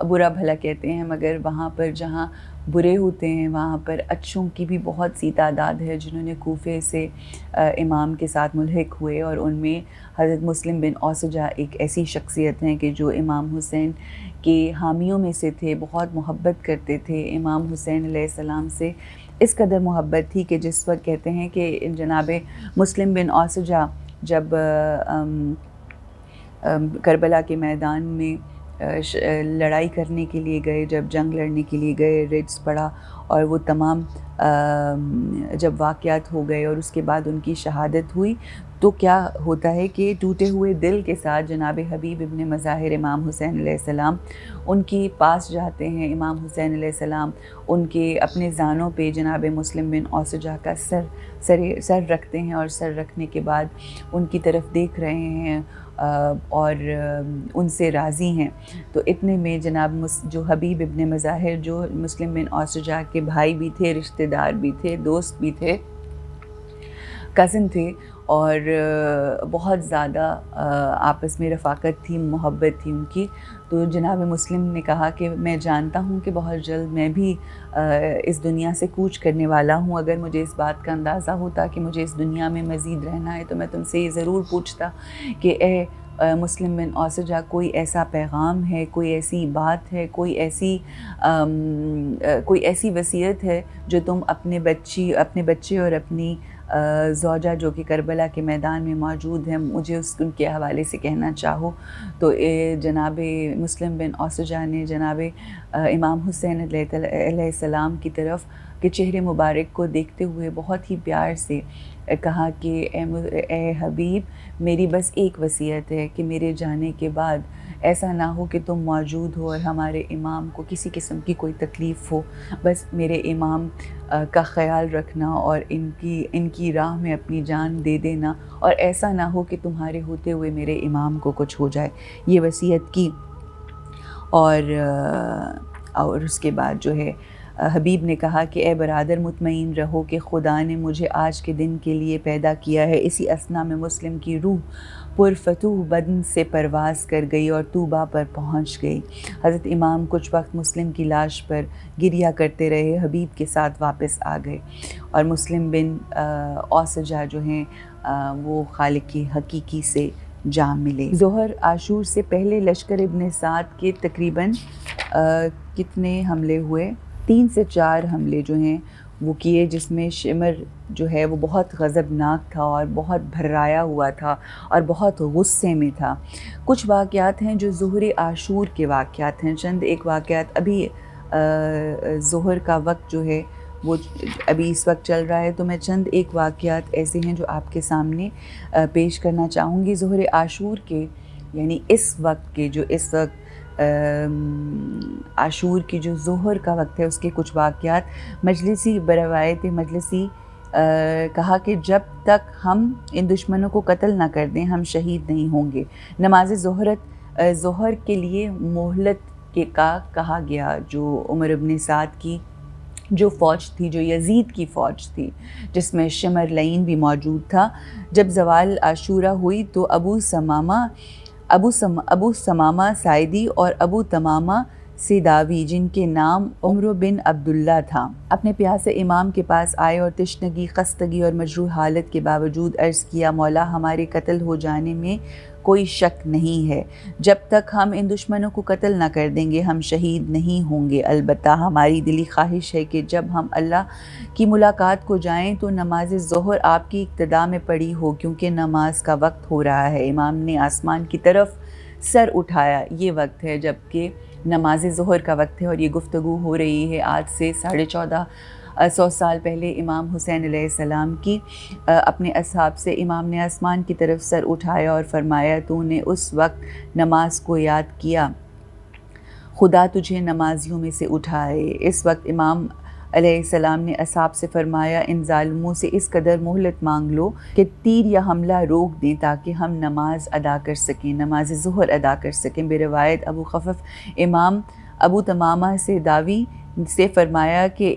برا بھلا کہتے ہیں، مگر وہاں پر جہاں برے ہوتے ہیں وہاں پر اچھوں کی بھی بہت سی تعداد ہے جنہوں نے کوفے سے امام کے ساتھ ملحق ہوئے، اور ان میں حضرت مسلم بن اوسجہ ایک ایسی شخصیت ہیں کہ جو امام حسین کے حامیوں میں سے تھے، بہت محبت کرتے تھے امام حسین علیہ السلام سے، اس قدر محبت تھی کہ جس وقت کہتے ہیں کہ جناب مسلم بن اوسجہ جب کربلا کے میدان میں لڑائی کرنے کے لیے گئے، جب جنگ لڑنے کے لیے گئے، ریڈز پڑا اور وہ تمام جب واقعات ہو گئے اور اس کے بعد ان کی شہادت ہوئی، تو کیا ہوتا ہے کہ ٹوٹے ہوئے دل کے ساتھ جناب حبیب ابن مظاہر امام حسین علیہ السلام ان کے پاس جاتے ہیں۔ امام حسین علیہ السلام ان کے اپنے زانوں پہ جناب مسلم بن اوسجہ کا سر رکھتے ہیں، اور سر رکھنے کے بعد ان کی طرف دیکھ رہے ہیں اور ان سے راضی ہیں۔ تو اتنے میں جناب جو حبیب ابن مظاہر جو مسلم بن اوسجہ کے بھائی بھی تھے، رشتہ دار بھی تھے، دوست بھی تھے، کزن تھے، اور بہت زیادہ آپس میں رفاقت تھی، محبت تھی ان کی، تو جناب مسلم نے کہا کہ میں جانتا ہوں کہ بہت جلد میں بھی اس دنیا سے کوچ کرنے والا ہوں، اگر مجھے اس بات کا اندازہ ہوتا کہ مجھے اس دنیا میں مزید رہنا ہے تو میں تم سے یہ ضرور پوچھتا کہ اے مسلم بن اوسجہ کوئی ایسا پیغام ہے، کوئی ایسی بات ہے، کوئی ایسی وصیت ہے جو تم اپنے بچے اور اپنی زوجہ جو کہ کربلا کے میدان میں موجود ہیں مجھے ان کے حوالے سے کہنا چاہو۔ تو جناب مسلم بن اوسجہ نے جناب امام حسین علیہ السلام کی طرف کے چہرے مبارک کو دیکھتے ہوئے بہت ہی پیار سے کہا کہ اے حبیب، میری بس ایک وصیت ہے کہ میرے جانے کے بعد ایسا نہ ہو کہ تم موجود ہو اور ہمارے امام کو کسی قسم کی کوئی تکلیف ہو، بس میرے امام کا خیال رکھنا اور ان کی راہ میں اپنی جان دے دینا، اور ایسا نہ ہو کہ تمہارے ہوتے ہوئے میرے امام کو کچھ ہو جائے، یہ وصیت کی۔ اور اس کے بعد جو ہے حبیب نے کہا کہ اے برادر، مطمئن رہو کہ خدا نے مجھے آج کے دن کے لیے پیدا کیا ہے۔ اسی اثنا میں مسلم کی روح پرفتوح بدن سے پرواز کر گئی اور طوبہ پر پہنچ گئی۔ حضرت امام کچھ وقت مسلم کی لاش پر گریہ کرتے رہے، حبیب کے ساتھ واپس آ گئے، اور مسلم بن اوسجہ جو ہیں وہ خالق حقیقی سے جا ملے۔ ظہر عاشور سے پہلے لشکر ابن سعد کے تقریباً کتنے حملے ہوئے؟ 3 سے 4 حملے جو ہیں وہ کیے، جس میں شمر جو ہے وہ بہت غضبناک تھا اور بہت بھرایا ہوا تھا اور بہت غصے میں تھا۔ کچھ واقعات ہیں جو ظہر عاشور کے واقعات ہیں، چند ایک واقعات ابھی ظہر کا وقت جو ہے وہ ابھی اس وقت چل رہا ہے، تو میں چند ایک واقعات ایسے ہیں جو آپ کے سامنے پیش کرنا چاہوں گی۔ ظہر عاشور کے یعنی اس وقت کے جو اس وقت عاشور کی جو ظہر کا وقت ہے اس کے کچھ واقعات۔ مجلسی بروایت مجلسی کہا کہ جب تک ہم ان دشمنوں کو قتل نہ کر دیں ہم شہید نہیں ہوں گے۔ نماز ظہر کے لیے مہلت کا کہا گیا، جو عمر ابن سعد کی جو فوج تھی، جو یزید کی فوج تھی جس میں شمر لعین بھی موجود تھا، جب زوال عاشورہ ہوئی تو ابو ثمامہ سائدی اور ابو تمامہ سے داوی جن کے نام عمر بن عبداللہ تھا اپنے پیاسے امام کے پاس آئے اور تشنگی، خستگی اور مجروح حالت کے باوجود عرض کیا، مولا ہمارے قتل ہو جانے میں کوئی شک نہیں ہے، جب تک ہم ان دشمنوں کو قتل نہ کر دیں گے ہم شہید نہیں ہوں گے، البتہ ہماری دلی خواہش ہے کہ جب ہم اللہ کی ملاقات کو جائیں تو نماز ظہر آپ کی ابتدا میں پڑھی ہو، کیونکہ نماز کا وقت ہو رہا ہے۔ امام نے آسمان کی طرف سر اٹھایا، یہ وقت ہے جبکہ نماز ظہر کا وقت ہے اور یہ گفتگو ہو رہی ہے آج سے 1450 سال پہلے امام حسین علیہ السلام کی۔ اپنے اصحاب سے امام نے آسمان کی طرف سر اٹھایا اور فرمایا، تو نے اس وقت نماز کو یاد کیا، خدا تجھے نمازیوں میں سے اٹھائے۔ اس وقت امام علیہ السلام نے اصحاب سے فرمایا، ان ظالموں سے اس قدر مہلت مانگ لو کہ تیر یا حملہ روک دیں تاکہ ہم نماز ادا کر سکیں، نماز ظہر ادا کر سکیں۔ بروایت ابو خفف امام ابو تمامہ سے داوی سے فرمایا کہ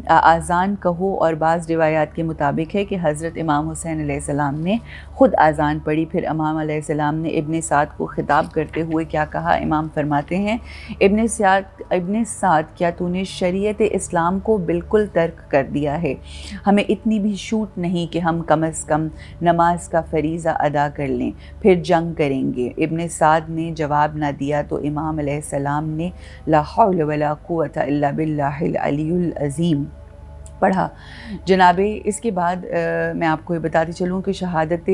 آذان کہو، اور بعض روایات کے مطابق ہے کہ حضرت امام حسین علیہ السلام نے خود آذان پڑھی۔ پھر امام علیہ السلام نے ابن سعد کو خطاب کرتے ہوئے کیا کہا؟ امام فرماتے ہیں، ابن سعد، کیا تو نے شریعت اسلام کو بالکل ترک کر دیا ہے؟ ہمیں اتنی بھی چھوٹ نہیں کہ ہم کم از کم نماز کا فریضہ ادا کر لیں، پھر جنگ کریں گے۔ ابن سعد نے جواب نہ دیا تو امام علیہ السلام نے لا حول ولا قوة الا باللہ العلی العظیم پڑھا۔ جناب اس کے بعد میں آپ کو یہ بتاتی چلوں کہ شہادت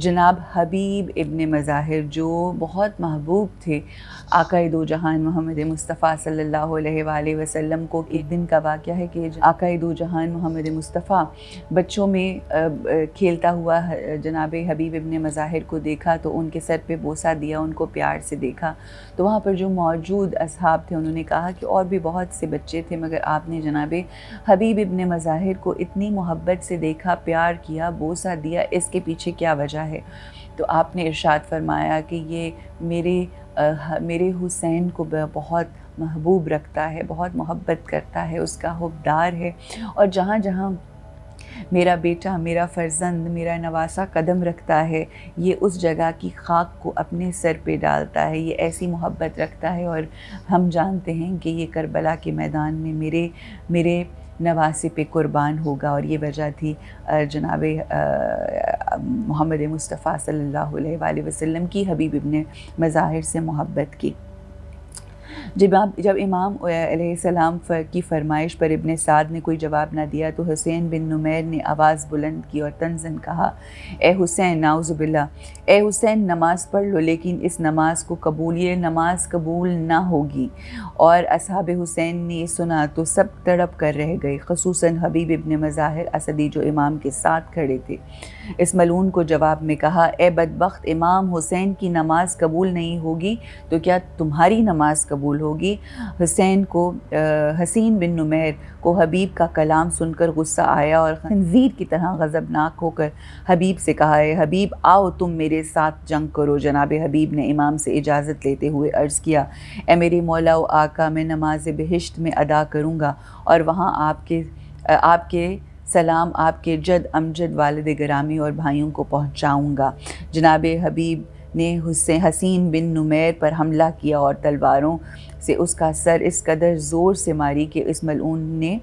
جناب حبیب ابن مظاہر جو بہت محبوب تھے آقائے دو جہان محمد مصطفیٰ صلی اللہ علیہ وآلہ وسلم کو، ایک دن کا واقعہ ہے کہ آقائے دو جہان محمد مصطفیٰ بچوں میں کھیلتا ہوا جناب حبیب ابن مظاہر کو دیکھا تو ان کے سر پہ بوسہ دیا، ان کو پیار سے دیکھا، تو وہاں پر جو موجود اصحاب تھے انہوں نے کہا کہ اور بھی بہت سے بچے تھے مگر آپ نے جناب حبیب ابن مظاہر کو اتنی محبت سے دیکھا، پیار کیا، بوسہ دیا، اس کے پیچھے کیا وجہ ہے؟ تو آپ نے ارشاد فرمایا کہ یہ میرے حسین کو بہت محبوب رکھتا ہے، بہت محبت کرتا ہے، اس کا حبدار ہے، اور جہاں جہاں میرا بیٹا، میرا فرزند، میرا نواسہ قدم رکھتا ہے یہ اس جگہ کی خاک کو اپنے سر پہ ڈالتا ہے، یہ ایسی محبت رکھتا ہے، اور ہم جانتے ہیں کہ یہ کربلا کے میدان میں میرے نواسے پہ قربان ہوگا، اور یہ وجہ تھی جناب محمد مصطفیٰ صلی اللہ علیہ وآلہ وسلم کی حبیب ابن مظاہر سے محبت کی۔ جب امام علیہ السلام کی فرمائش پر ابن سعد نے کوئی جواب نہ دیا تو حسین بن نمیر نے آواز بلند کی اور طنزاً کہا، اے حسین، نعوذ باللہ، اے حسین نماز پڑھ لو لیکن اس نماز کو یہ نماز قبول نہ ہوگی۔ اور اصحاب حسین نے یہ سنا تو سب تڑپ کر رہ گئے، خصوصاً حبیب ابن مظاہر اسدی جو امام کے ساتھ کھڑے تھے۔ اس ملعون کو جواب میں کہا، اے بدبخت، امام حسین کی نماز قبول نہیں ہوگی تو کیا تمہاری نماز قبول ہوگی؟ حسین بن نمیر کو حبیب کا کلام سن کر غصہ آیا اور خنزیر کی طرح غضبناک ہو کر حبیب سے کہا، اے حبیب آؤ تم میرے ساتھ جنگ کرو۔ جناب حبیب نے امام سے اجازت لیتے ہوئے عرض کیا، اے میرے مولا و آقا، میں نماز بہشت میں ادا کروں گا اور وہاں آپ کے سلام آپ کے جد امجد والد گرامی اور بھائیوں کو پہنچاؤں گا۔ جناب حبیب نے حسین بن نمیر پر حملہ کیا اور تلواروں سے اس کا سر اس قدر زور سے ماری کہ اس ملعون نے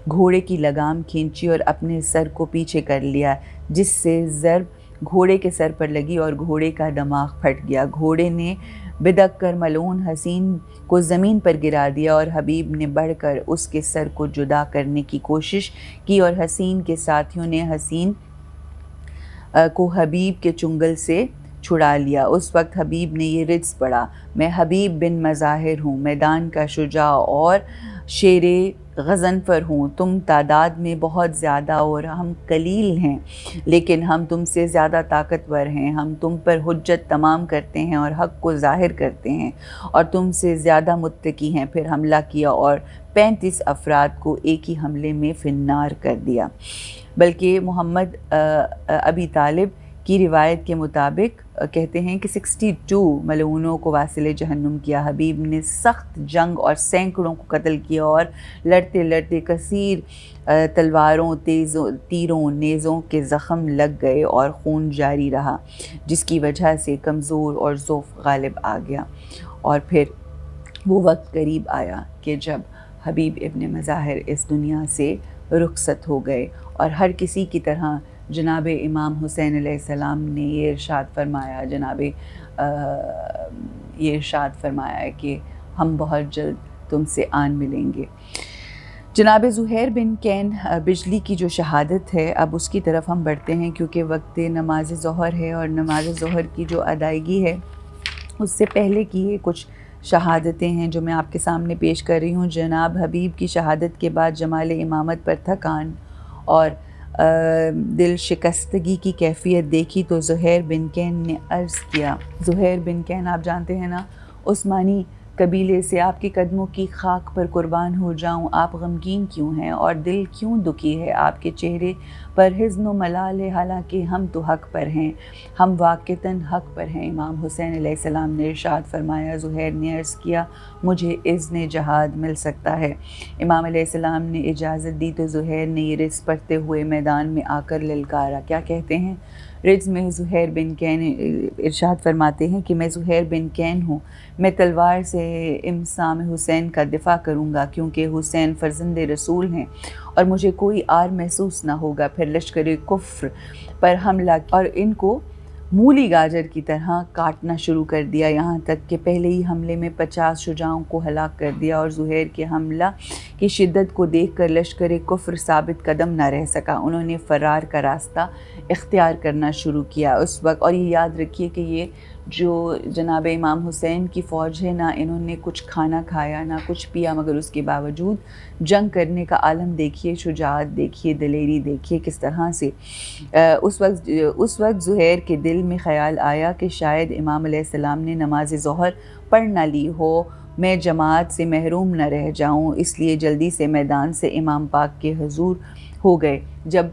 گھوڑے کی لگام کھینچی اور اپنے سر کو پیچھے کر لیا، جس سے ضرب گھوڑے کے سر پر لگی اور گھوڑے کا دماغ پھٹ گیا۔ گھوڑے نے بدک کر ملعون حسین کو زمین پر گرا دیا اور حبیب نے بڑھ کر اس کے سر کو جدا کرنے کی کوشش کی اور حسین کے ساتھیوں نے حسین کو حبیب کے چنگل سے چھڑا لیا۔ اس وقت حبیب نے یہ رجز پڑھا، میں حبیب بن مظاہر ہوں، میدان کا شجاع اور شیر غضنفر ہوں، تم تعداد میں بہت زیادہ اور ہم قلیل ہیں لیکن ہم تم سے زیادہ طاقتور ہیں، ہم تم پر حجت تمام کرتے ہیں اور حق کو ظاہر کرتے ہیں اور تم سے زیادہ متقی ہیں۔ پھر حملہ کیا اور 35 افراد کو ایک ہی حملے میں فی النار کر دیا۔ بلکہ محمد ابی طالب کی روایت کے مطابق کہتے ہیں کہ 62 ملعونوں کو واصل جہنم کیا۔ حبیب نے سخت جنگ اور سینکڑوں کو قتل کیا اور لڑتے لڑتے کثیر تلواروں، تیروں، نیزوں کے زخم لگ گئے اور خون جاری رہا، جس کی وجہ سے کمزور اور ضعف غالب آ گیا۔ اور پھر وہ وقت قریب آیا کہ جب حبیب ابن مظاہر اس دنیا سے رخصت ہو گئے، اور ہر کسی کی طرح جناب امام حسین علیہ السلام نے یہ ارشاد فرمایا، یہ ارشاد فرمایا ہے کہ ہم بہت جلد تم سے آن ملیں گے۔ جناب زہیر بن کین بجلی کی جو شہادت ہے، اب اس کی طرف ہم بڑھتے ہیں کیونکہ وقت نماز ظہر ہے، اور نماز ظہر کی جو ادائیگی ہے اس سے پہلے کی یہ کچھ شہادتیں ہیں جو میں آپ کے سامنے پیش کر رہی ہوں۔ جناب حبیب کی شہادت کے بعد جمال امامت پر تھکان اور دل شکستگی کی کیفیت دیکھی تو زہیر بن کین نے عرض کیا، زہیر بن کین آپ جانتے ہیں نا، عثمانی قبیلے سے، آپ کے قدموں کی خاک پر قربان ہو جاؤں، آپ غمگین کیوں ہیں اور دل کیوں دکھی ہے؟ آپ کے چہرے پر حزن و ملال ہے، حالانکہ ہم تو حق پر ہیں، ہم واقعتاً حق پر ہیں۔ امام حسین علیہ السلام نے ارشاد فرمایا، زہیر نے عرض کیا، مجھے اذن جہاد مل سکتا ہے؟ امام علیہ السلام نے اجازت دی تو زہیر نے یہ رز پڑھتے ہوئے میدان میں آ کر للکارا۔ کیا کہتے ہیں رز میں؟ زہیر بن کین ارشاد فرماتے ہیں کہ میں زہیر بن کین ہوں، میں تلوار سے امسام حسین کا دفاع کروں گا، کیونکہ حسین فرزند رسول ہیں اور مجھے کوئی آر محسوس نہ ہوگا۔ پھر لشکر کفر پر حملہ اور ان کو مولی گاجر کی طرح کاٹنا شروع کر دیا، یہاں تک کہ پہلے ہی حملے میں 50 شجاعوں کو ہلاک کر دیا، اور زہیر کے حملہ کی شدت کو دیکھ کر لشکر کفر ثابت قدم نہ رہ سکا، انہوں نے فرار کا راستہ اختیار کرنا شروع کیا اس وقت۔ اور یہ یاد رکھیے کہ یہ جو جناب امام حسین کی فوج ہے، نہ انہوں نے کچھ کھانا کھایا نہ کچھ پیا، مگر اس کے باوجود جنگ کرنے کا عالم دیکھیے، شجاعت دیکھیے، دلیری دیکھیے کس طرح سے۔ اس وقت زہیر کے دل میں خیال آیا کہ شاید امام علیہ السلام نے نماز ظہر پڑھ نہ لی ہو، میں جماعت سے محروم نہ رہ جاؤں، اس لیے جلدی سے میدان سے امام پاک کے حضور ہو گئے۔ جب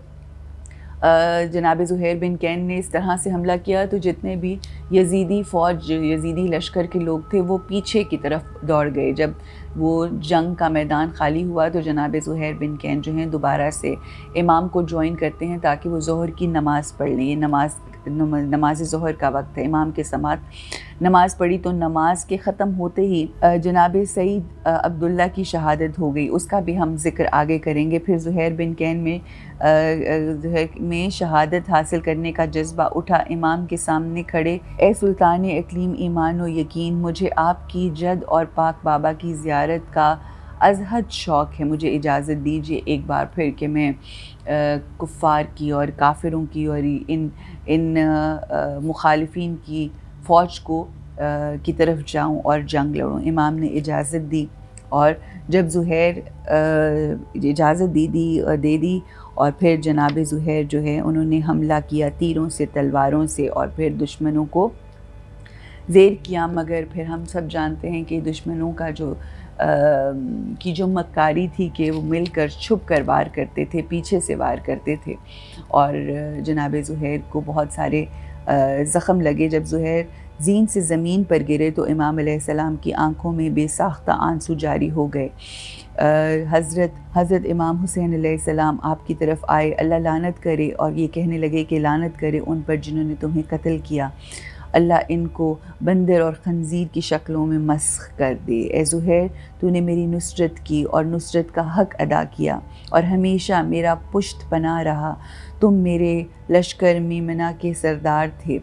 جناب زہیر بن کین نے اس طرح سے حملہ کیا تو جتنے بھی یزیدی فوج، یزیدی لشکر کے لوگ تھے، وہ پیچھے کی طرف دوڑ گئے۔ جب وہ جنگ کا میدان خالی ہوا تو جناب زہیر بن کین جو ہیں دوبارہ سے امام کو جوائن کرتے ہیں تاکہ وہ ظہر کی نماز پڑھ لیں۔ یہ نماز ظہر کا وقت ہے، امام کے سماعت نماز پڑھی تو نماز کے ختم ہوتے ہی جناب سعید عبداللہ کی شہادت ہو گئی، اس کا بھی ہم ذکر آگے کریں گے۔ پھر زہیر بن کین میں شہادت حاصل کرنے کا جذبہ اٹھا، امام کے سامنے کھڑے، اے سلطان اقلیم ایمان و یقین، مجھے آپ کی جد اور پاک بابا کی زیارت کا از حد شوق ہے، مجھے اجازت دیجیے ایک بار پھر کہ میں کفار کی اور کافروں کی اور ان مخالفین کی فوج کی طرف جاؤں اور جنگ لڑوں۔ امام نے اجازت دی، اور جب زہیر اجازت دے دی اور پھر جناب زہیر جو ہے انہوں نے حملہ کیا تیروں سے، تلواروں سے، اور پھر دشمنوں کو زیر کیا، مگر پھر ہم سب جانتے ہیں کہ دشمنوں کا جو مکاری تھی کہ وہ مل کر چھپ کر وار کرتے تھے، پیچھے سے وار کرتے تھے، اور جناب زہیر کو بہت سارے زخم لگے۔ جب زہیر زین سے زمین پر گرے تو امام علیہ السلام کی آنکھوں میں بے ساختہ آنسو جاری ہو گئے۔ حضرت امام حسین علیہ السلام آپ کی طرف آئے، اللہ لعنت کرے، اور یہ کہنے لگے کہ لعنت کرے ان پر جنہوں نے تمہیں قتل کیا، اللہ ان کو بندر اور خنزیر کی شکلوں میں مسخ کر دے۔ اے زہیر، تو نے میری نصرت کی اور نصرت کا حق ادا کیا اور ہمیشہ میرا پشت پناہ رہا، تم میرے لشکر میمنہ کے سردار تھے،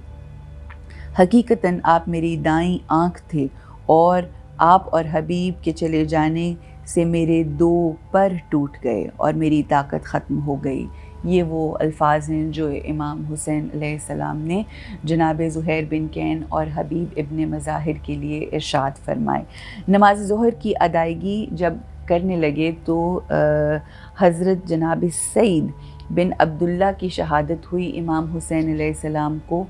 حقیقتاً آپ میری دائیں آنکھ تھے، اور آپ اور حبیب کے چلے جانے سے میرے 2 پر ٹوٹ گئے اور میری طاقت ختم ہو گئی۔ یہ وہ الفاظ ہیں جو امام حسین علیہ السلام نے جناب زہیر بن کین اور حبیب ابن مظاہر کے لیے ارشاد فرمائے۔ نماز ظہر کی ادائیگی جب کرنے لگے تو حضرت جناب سعید بن عبداللہ کی شہادت ہوئی۔ امام حسین علیہ السلام کو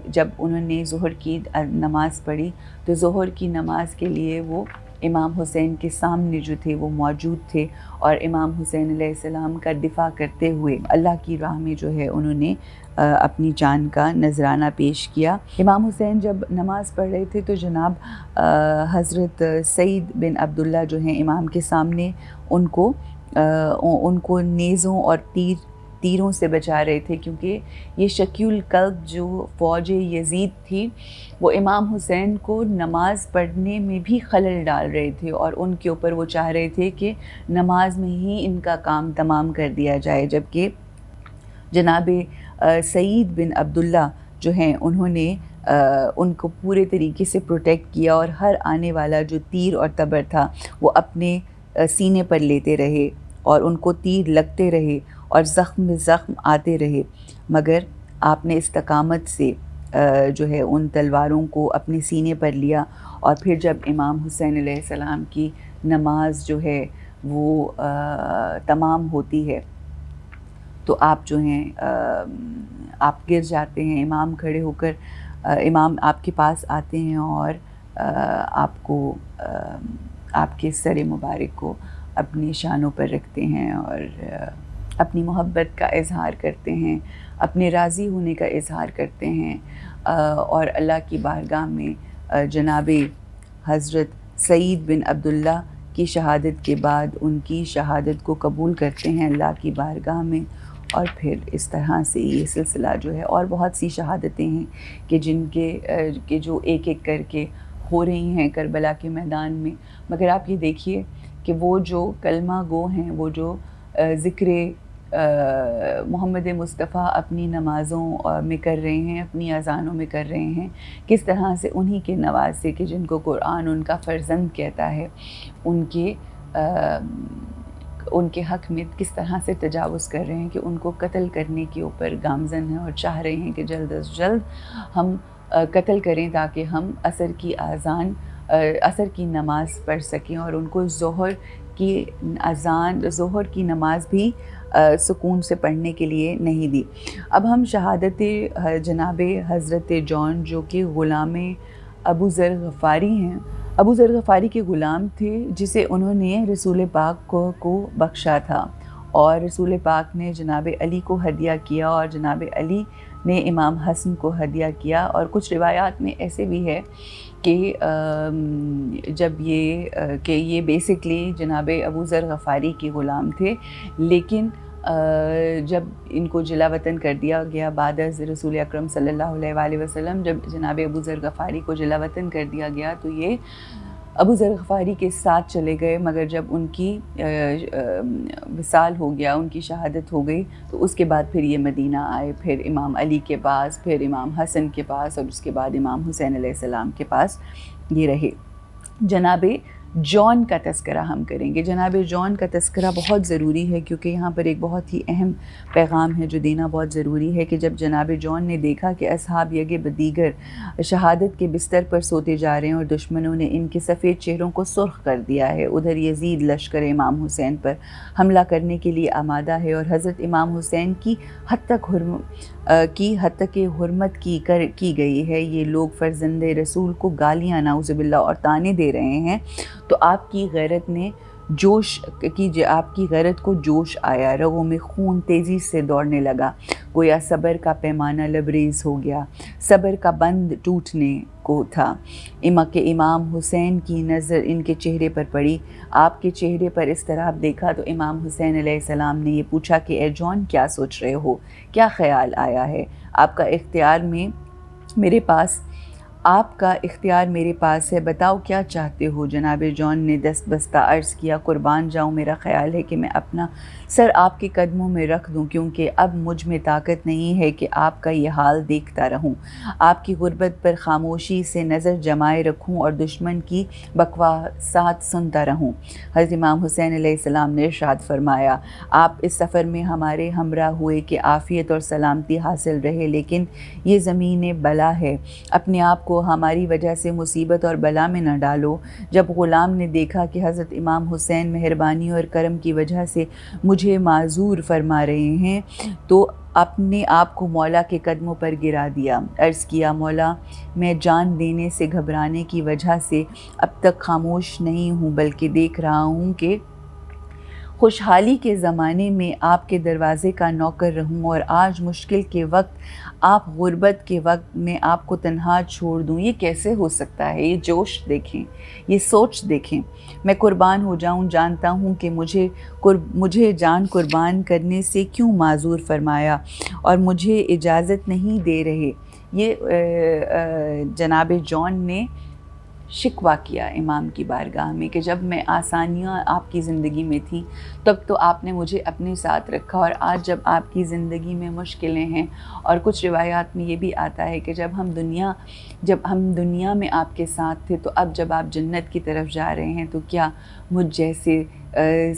جب انہوں نے ظہر کی نماز پڑھی تو ظہر کی نماز کے لیے وہ امام حسین کے سامنے جو تھے وہ موجود تھے، اور امام حسین علیہ السلام کا دفاع کرتے ہوئے اللہ کی راہ میں جو ہے انہوں نے اپنی جان کا نذرانہ پیش کیا۔ امام حسین جب نماز پڑھ رہے تھے تو جناب حضرت سعید بن عبداللہ جو ہیں امام کے سامنے ان کو نیزوں اور تیر تیروں سے بچا رہے تھے، کیونکہ یہ شکی القلب جو فوج یزید تھی وہ امام حسین کو نماز پڑھنے میں بھی خلل ڈال رہے تھے، اور ان کے اوپر وہ چاہ رہے تھے کہ نماز میں ہی ان کا کام تمام کر دیا جائے، جبکہ جناب سعید بن عبداللہ جو ہیں انہوں نے ان کو پورے طریقے سے پروٹیکٹ کیا، اور ہر آنے والا جو تیر اور تبر تھا وہ اپنے سینے پر لیتے رہے اور ان کو تیر لگتے رہے اور زخم میں زخم آتے رہے، مگر آپ نے استقامت سے جو ہے ان تلواروں کو اپنے سینے پر لیا، اور پھر جب امام حسین علیہ السلام کی نماز جو ہے وہ تمام ہوتی ہے تو آپ جو ہیں آپ گر جاتے ہیں، امام کھڑے ہو کر امام آپ کے پاس آتے ہیں اور آپ کو آپ کے سر مبارک کو اپنی شانوں پر رکھتے ہیں اور اپنی محبت کا اظہار کرتے ہیں، اپنے راضی ہونے کا اظہار کرتے ہیں، اور اللہ کی بارگاہ میں جناب حضرت سعید بن عبداللہ کی شہادت کے بعد ان کی شہادت کو قبول کرتے ہیں اللہ کی بارگاہ میں، اور پھر اس طرح سے یہ سلسلہ جو ہے، اور بہت سی شہادتیں ہیں کہ جن کے جو ایک ایک کر کے ہو رہی ہیں کربلا کے میدان میں، مگر آپ یہ دیکھیے کہ وہ جو کلمہ گو ہیں، وہ جو ذکر محمد مصطفیٰ اپنی نمازوں میں کر رہے ہیں، اپنی اذانوں میں کر رہے ہیں، کس طرح سے انہی کے نواسے کہ جن کو قرآن ان کا فرزند کہتا ہے، ان کے حق میں کس طرح سے تجاوز کر رہے ہیں کہ ان کو قتل کرنے کے اوپر گامزن ہیں اور چاہ رہے ہیں کہ جلد از جلد ہم قتل کریں تاکہ ہم عصر کی نماز پڑھ سکیں، اور ان کو ظہر کی نماز بھی سکون سے پڑھنے کے لیے نہیں دی۔ اب ہم شہادت جناب حضرت جون جو کہ غلام ابو ذر غفاری ہیں، ابو ذر غفاری کے غلام تھے جسے انہوں نے رسول پاک کو بخشا تھا، اور رسول پاک نے جناب علی کو ہدیہ کیا اور جناب علی نے امام حسن کو ہدیہ کیا، اور کچھ روایات میں ایسے بھی ہے کہ جب یہ بیسکلی جناب ابو ذر غفاری کے غلام تھے، لیکن جب ان کو جلا وطن کر دیا گیا بعد از رسول اکرم صلی اللہ علیہ وآلہ وسلم، جب جناب ابو ذر غفاری کو جلا وطن کر دیا گیا تو یہ ابو ذر غفاری کے ساتھ چلے گئے، مگر جب ان کی وصال ہو گیا، ان کی شہادت ہو گئی، تو اس کے بعد پھر یہ مدینہ آئے، پھر امام علی کے پاس، پھر امام حسن کے پاس، اور اس کے بعد امام حسین علیہ السلام کے پاس یہ رہے۔ جناب جون کا تذکرہ ہم کریں گے۔ جناب جون کا تذکرہ بہت ضروری ہے، کیونکہ یہاں پر ایک بہت ہی اہم پیغام ہے جو دینا بہت ضروری ہے، کہ جب جناب جون نے دیکھا کہ اصحاب یگ بدیگر شہادت کے بستر پر سوتے جا رہے ہیں اور دشمنوں نے ان کے سفید چہروں کو سرخ کر دیا ہے، ادھر یزید لشکر امام حسین پر حملہ کرنے کے لیے آمادہ ہے، اور حضرت امام حسین کی حد تک حرمت کی گئی ہے، یہ لوگ فرزند رسول کو گالیاں نعوذ باللہ اور طعنے دے رہے ہیں، تو آپ کی غیرت کو جوش آیا، رگوں میں خون تیزی سے دوڑنے لگا، گویا صبر کا پیمانہ لبریز ہو گیا، صبر کا بند ٹوٹنے کو تھا۔ امام حسین کی نظر ان کے چہرے پر پڑی، آپ کے چہرے پر اس طرح دیکھا تو امام حسین علیہ السلام نے یہ پوچھا کہ اے جون کیا سوچ رہے ہو، کیا خیال آیا ہے؟ آپ کا اختیار میرے پاس ہے، بتاؤ کیا چاہتے ہو؟ جناب جون نے دست بستہ عرض کیا، قربان جاؤں، میرا خیال ہے کہ میں اپنا سر آپ کے قدموں میں رکھ دوں، کیونکہ اب مجھ میں طاقت نہیں ہے کہ آپ کا یہ حال دیکھتا رہوں، آپ کی غربت پر خاموشی سے نظر جمائے رکھوں اور دشمن کی بکواسات سنتا رہوں۔ حضرت امام حسین علیہ السلام نے ارشاد فرمایا، آپ اس سفر میں ہمارے ہمراہ ہوئے کہ عافیت اور سلامتی حاصل رہے، لیکن یہ زمین بلا ہے، اپنے آپ کو ہماری وجہ سے مصیبت اور بلا میں نہ ڈالو۔ جب غلام نے دیکھا کہ حضرت امام حسین مہربانی اور کرم کی وجہ سے مجھے معذور فرما رہے ہیں تو اپنے آپ کو مولا کے قدموں پر گرا دیا، عرض کیا، مولا، میں جان دینے سے گھبرانے کی وجہ سے اب تک خاموش نہیں ہوں، بلکہ دیکھ رہا ہوں کہ خوشحالی کے زمانے میں آپ کے دروازے کا نوکر رہوں اور آج مشکل کے وقت آپ غربت کے وقت میں آپ کو تنہا چھوڑ دوں، یہ کیسے ہو سکتا ہے؟ یہ جوش دیکھیں، یہ سوچ دیکھیں۔ میں قربان ہو جاؤں، جانتا ہوں کہ مجھے جان قربان کرنے سے کیوں معذور فرمایا اور مجھے اجازت نہیں دے رہے۔ یہ جناب جان نے شکوہ کیا امام کی بارگاہ میں کہ جب میں آسانیاں آپ کی زندگی میں تھیں تب تو آپ نے مجھے اپنے ساتھ رکھا، اور آج جب آپ کی زندگی میں مشکلیں ہیں، اور کچھ روایات میں یہ بھی آتا ہے کہ جب ہم دنیا میں آپ کے ساتھ تھے تو اب جب آپ جنت کی طرف جا رہے ہیں تو کیا مجھ جیسے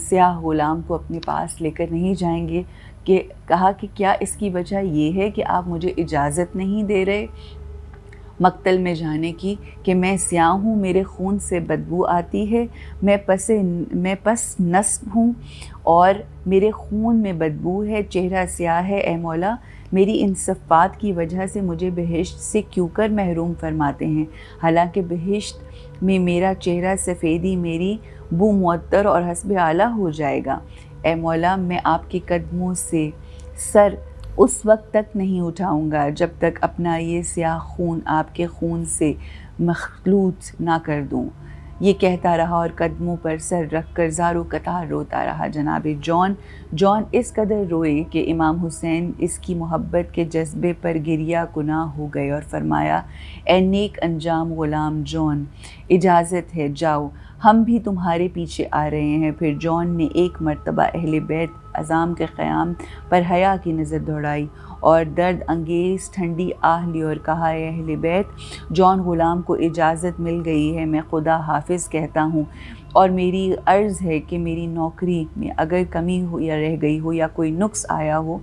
سیاہ غلام کو اپنے پاس لے کر نہیں جائیں گے؟ کہ کہا کہ کیا اس کی وجہ یہ ہے کہ آپ مجھے اجازت نہیں دے رہے مقتل میں جانے کی، کہ میں سیاہ ہوں، میرے خون سے بدبو آتی ہے، میں پس نسب ہوں اور میرے خون میں بدبو ہے، چہرہ سیاہ ہے، اے مولا میری ان صفات کی وجہ سے مجھے بہشت سے کیوں کر محروم فرماتے ہیں، حالانکہ بہشت میں میرا چہرہ سفیدی میری بو معطر اور حسب اعلیٰ ہو جائے گا۔ اے مولا میں آپ کے قدموں سے سر اس وقت تک نہیں اٹھاؤں گا جب تک اپنا یہ سیاہ خون آپ کے خون سے مخلوط نہ کر دوں۔ یہ کہتا رہا اور قدموں پر سر رکھ کر زارو قطار روتا رہا۔ جناب جان اس قدر روئے کہ امام حسین اس کی محبت کے جذبے پر گریہ کناں ہو گئے اور فرمایا، اے نیک انجام غلام جان، اجازت ہے جاؤ، ہم بھی تمہارے پیچھے آ رہے ہیں۔ پھر جان نے ایک مرتبہ اہل بیت اعظام کے قیام پر حیا کی نظر دوڑائی اور درد انگیز ٹھنڈی آہ لی اور کہا، اے اہل بیت، جان غلام کو اجازت مل گئی ہے، میں خدا حافظ کہتا ہوں، اور میری عرض ہے کہ میری نوکری میں اگر کمی ہو یا رہ گئی ہو یا کوئی نقص آیا ہو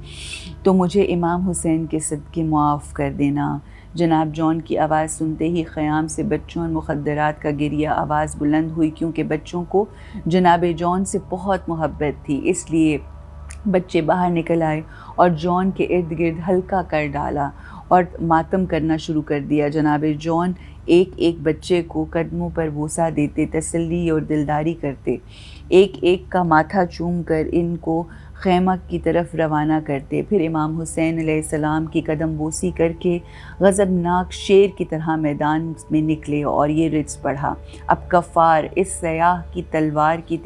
تو مجھے امام حسین کے صدقے معاف کر دینا۔ جناب جان کی آواز سنتے ہی خیام سے بچوں اور مخدرات کا گریہ آواز بلند ہوئی، کیونکہ بچوں کو جناب جان سے بہت محبت تھی، اس لیے بچے باہر نکل آئے اور جان کے ارد گرد ہلکا کر ڈالا اور ماتم کرنا شروع کر دیا۔ جناب جان ایک ایک بچے کو قدموں پر بوسہ دیتے، تسلی اور دلداری کرتے، ایک ایک کا ماتھا چوم کر ان کو خیمہ کی طرف روانہ کرتے، پھر امام حسین علیہ السلام کی قدم بوسی کر کے غضبناک شیر کی طرح میدان میں نکلے اور یہ رچ پڑھا، اب کفار اس سیاہ کی تلوار کی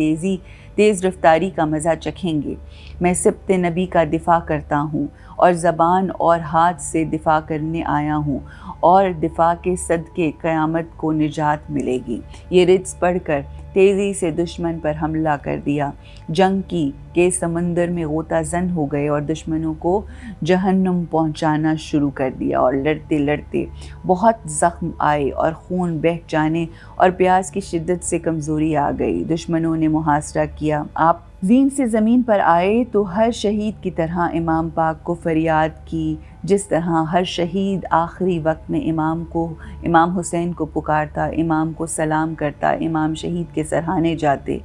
تیز رفتاری کا مزہ چکھیں گے۔ میں سبط نبی کا دفاع کرتا ہوں اور زبان اور ہاتھ سے دفاع کرنے آیا ہوں، اور دفاع کے صدقے قیامت کو نجات ملے گی۔ یہ رچ پڑھ کر تیزی سے دشمن پر حملہ کر دیا، جنگ کے سمندر میں غوطہ زن ہو گئے اور دشمنوں کو جہنم پہنچانا شروع کر دیا، اور لڑتے لڑتے بہت زخم آئے اور خون بہہ جانے اور پیاس کی شدت سے کمزوری آ گئی۔ دشمنوں نے محاصرہ کیا، آپ زین سے زمین پر آئے تو ہر شہید کی طرح امام پاک کو فریاد کی، جس طرح ہر شہید آخری وقت میں امام حسین کو پکارتا، امام کو سلام کرتا، امام شہید کے سرہانے جاتے،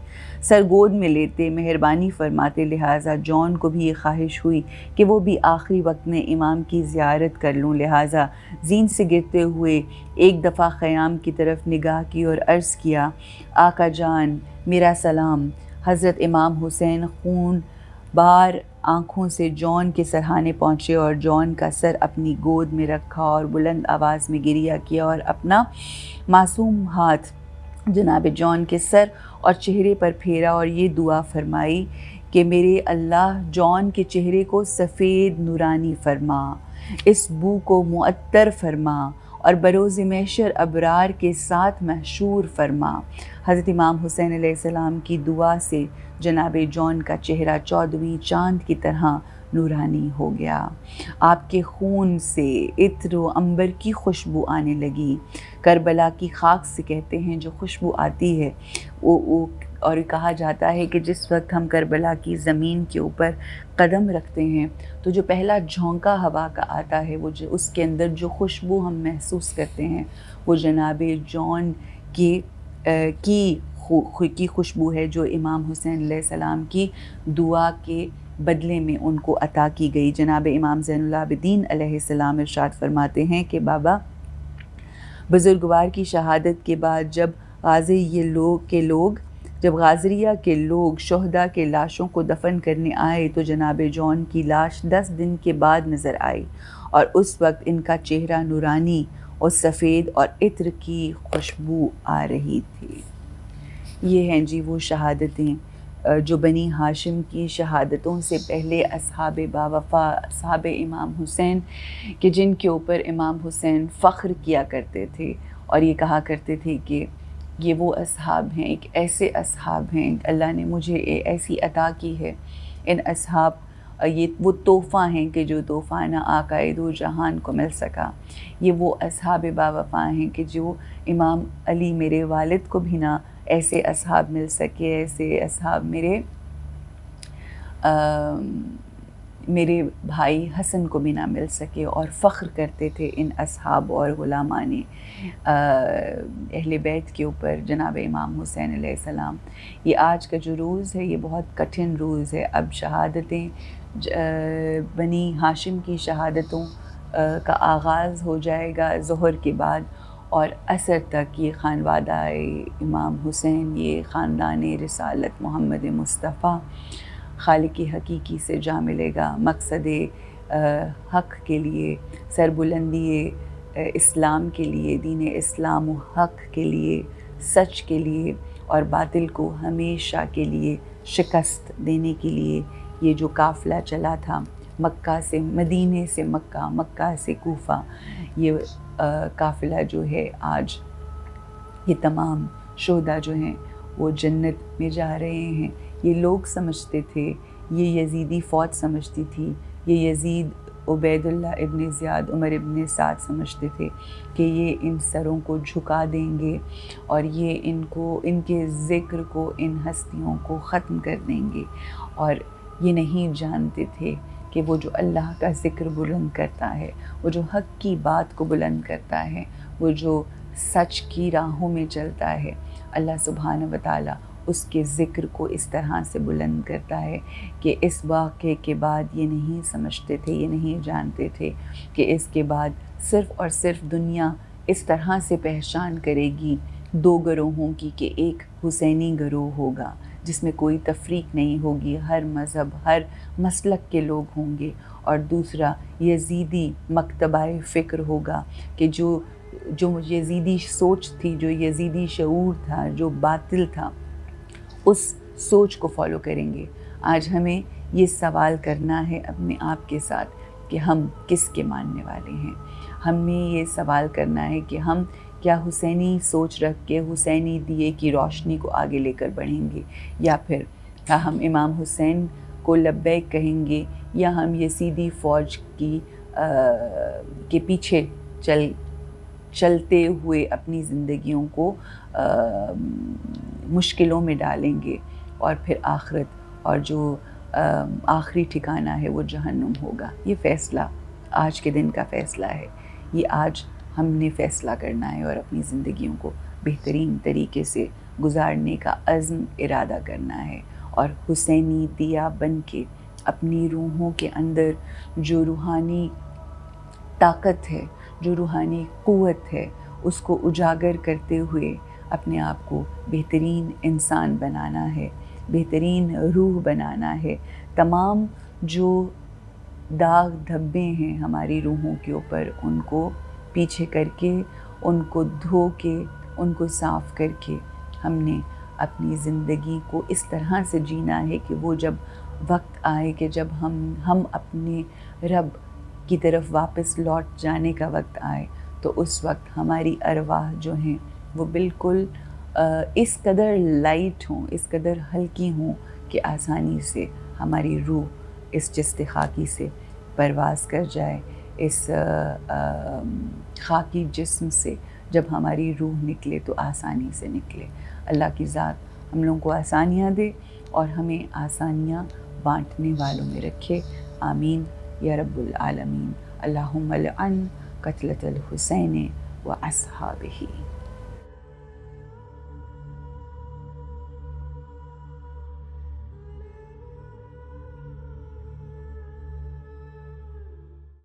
سرگود میں لیتے، مہربانی فرماتے۔ لہٰذا جان کو بھی یہ خواہش ہوئی کہ وہ بھی آخری وقت میں امام کی زیارت کر لوں، لہٰذا زین سے گرتے ہوئے ایک دفعہ خیام کی طرف نگاہ کی اور عرض کیا، آقا جان میرا سلام۔ حضرت امام حسین خون بار آنکھوں سے جان کے سرہانے پہنچے اور جان کا سر اپنی گود میں رکھا اور بلند آواز میں گریہ کیا اور اپنا معصوم ہاتھ جناب جان کے سر اور چہرے پر پھیرا اور یہ دعا فرمائی کہ میرے اللہ جان کے چہرے کو سفید نورانی فرما، اس بو کو معطر فرما اور بروز محشر ابرار کے ساتھ محشور فرما۔ حضرت امام حسین علیہ السلام کی دعا سے جناب جان کا چہرہ 14ویں چاند کی طرح نورانی ہو گیا۔ آپ کے خون سے عطر و عنبر کی خوشبو آنے لگی۔ کربلا کی خاک سے کہتے ہیں جو خوشبو آتی ہے اور کہا جاتا ہے کہ جس وقت ہم کربلا کی زمین کے اوپر قدم رکھتے ہیں تو جو پہلا جھونکا ہوا کا آتا ہے وہ اس کے اندر جو خوشبو ہم محسوس کرتے ہیں وہ جناب جان کی خوشبو ہے جو امام حسین علیہ السلام کی دعا کے بدلے میں ان کو عطا کی گئی۔ جناب امام زین العابدین علیہ السلام ارشاد فرماتے ہیں کہ بابا بزرگوار کی شہادت کے بعد جب غازی لوگ جب غازریہ کے لوگ شہداء کے لاشوں کو دفن کرنے آئے تو جناب جون کی لاش 10 دن کے بعد نظر آئی، اور اس وقت ان کا چہرہ نورانی اور سفید اور عطر کی خوشبو آ رہی تھی۔ یہ ہیں جی وہ شہادتیں جو بنی ہاشم کی شہادتوں سے پہلے اصحاب باوفا، اصحاب امام حسین کہ جن کے اوپر امام حسین فخر کیا کرتے تھے، اور یہ کہا کرتے تھے کہ یہ وہ اصحاب ہیں، ایک ایسے اصحاب ہیں، اللہ نے مجھے ایسی عطا کی ہے، ان اصحاب یہ وہ تحفہ ہیں کہ جو تحفہ نہ آقائے دو جہان کو مل سکا۔ یہ وہ اصحاب باوفا ہیں کہ جو امام علی میرے والد کو بھی نہ ایسے اصحاب مل سکے، ایسے اصحاب میرے بھائی حسن کو بھی نہ مل سکے، اور فخر کرتے تھے ان اصحاب اور غلامان اہل بیت کے اوپر جناب امام حسین علیہ السلام۔ یہ آج کا جو روز ہے یہ بہت کٹھن روز ہے۔ اب شہادتیں بنی ہاشم کی شہادتوں کا آغاز ہو جائے گا ظہر کے بعد، اور عصر تک یہ خانوادہ امام حسین، یہ خاندان رسالت محمد مصطفیٰ خالق حقیقی سے جا ملے گا، مقصد حق کے لیے، سربلندی اسلام کے لیے، دین اسلام و حق کے لیے، سچ کے لیے، اور باطل کو ہمیشہ کے لیے شکست دینے کے لیے یہ جو قافلہ چلا تھا مکہ سے مدینے سے مکہ، مکہ سے کوفہ، یہ قافلہ جو ہے آج یہ تمام شہداء جو ہیں وہ جنت میں جا رہے ہیں۔ یہ لوگ سمجھتے تھے، یہ یزیدی فوج سمجھتی تھی، یہ یزید، عبید اللہ ابن زیاد، عمر ابن سعد سمجھتے تھے کہ یہ ان سروں کو جھکا دیں گے اور یہ ان کے ذکر کو، ان ہستیوں کو ختم کر دیں گے، اور یہ نہیں جانتے تھے کہ وہ جو اللہ کا ذکر بلند کرتا ہے، وہ جو حق کی بات کو بلند کرتا ہے، وہ جو سچ کی راہوں میں چلتا ہے، اللہ سبحانہ و تعالیٰ اس کے ذکر کو اس طرح سے بلند کرتا ہے کہ اس واقعے کے بعد یہ نہیں سمجھتے تھے، یہ نہیں جانتے تھے کہ اس کے بعد صرف اور صرف دنیا اس طرح سے پہچان کرے گی دو گروہوں کی کہ ایک حسینی گروہ ہوگا جس میں کوئی تفریق نہیں ہوگی، ہر مذہب، ہر مسلک کے لوگ ہوں گے، اور دوسرا یزیدی مکتبہ فکر ہوگا کہ جو یزیدی سوچ تھی، جو یزیدی شعور تھا، جو باطل تھا، اس سوچ کو فالو کریں گے۔ آج ہمیں یہ سوال کرنا ہے اپنے آپ کے ساتھ کہ ہم کس کے ماننے والے ہیں۔ ہمیں یہ سوال کرنا ہے کہ ہم کیا حسینی سوچ رکھ کے حسینی دیے کی روشنی کو آگے لے کر بڑھیں گے، یا پھر کیا ہم امام حسین کو لبیک کہیں گے، یا ہم یزیدی فوج کے پیچھے چلتے ہوئے اپنی زندگیوں کو مشکلوں میں ڈالیں گے، اور پھر آخرت اور جو آخری ٹھکانہ ہے وہ جہنم ہوگا۔ یہ فیصلہ آج کے دن کا فیصلہ ہے، یہ آج ہم نے فیصلہ کرنا ہے اور اپنی زندگیوں کو بہترین طریقے سے گزارنے کا عزم ارادہ کرنا ہے، اور حسینی دیا بن کے اپنی روحوں کے اندر جو روحانی طاقت ہے، جو روحانی قوت ہے، اس کو اجاگر کرتے ہوئے اپنے آپ کو بہترین انسان بنانا ہے، بہترین روح بنانا ہے۔ تمام جو داغ دھبے ہیں ہماری روحوں کے اوپر ان کو پیچھے کر کے، ان کو دھو کے، ان کو صاف کر کے ہم نے اپنی زندگی کو اس طرح سے جینا ہے کہ وہ جب وقت آئے کہ جب ہم اپنے رب کی طرف واپس لوٹ جانے کا وقت آئے تو اس وقت ہماری ارواح جو ہیں وہ بالکل اس قدر لائٹ ہوں، اس قدر ہلکی ہوں کہ آسانی سے ہماری روح اس جست خاکی سے پرواز کر جائے، اس خاکی جسم سے جب ہماری روح نکلے تو آسانی سے نکلے۔ اللہ کی ذات ہم لوگوں کو آسانیاں دے اور ہمیں آسانیاں بانٹنے والوں میں رکھے، آمین یا رب العالمین۔ اللہم لعن قتلۃ الحسین و اصحابہ۔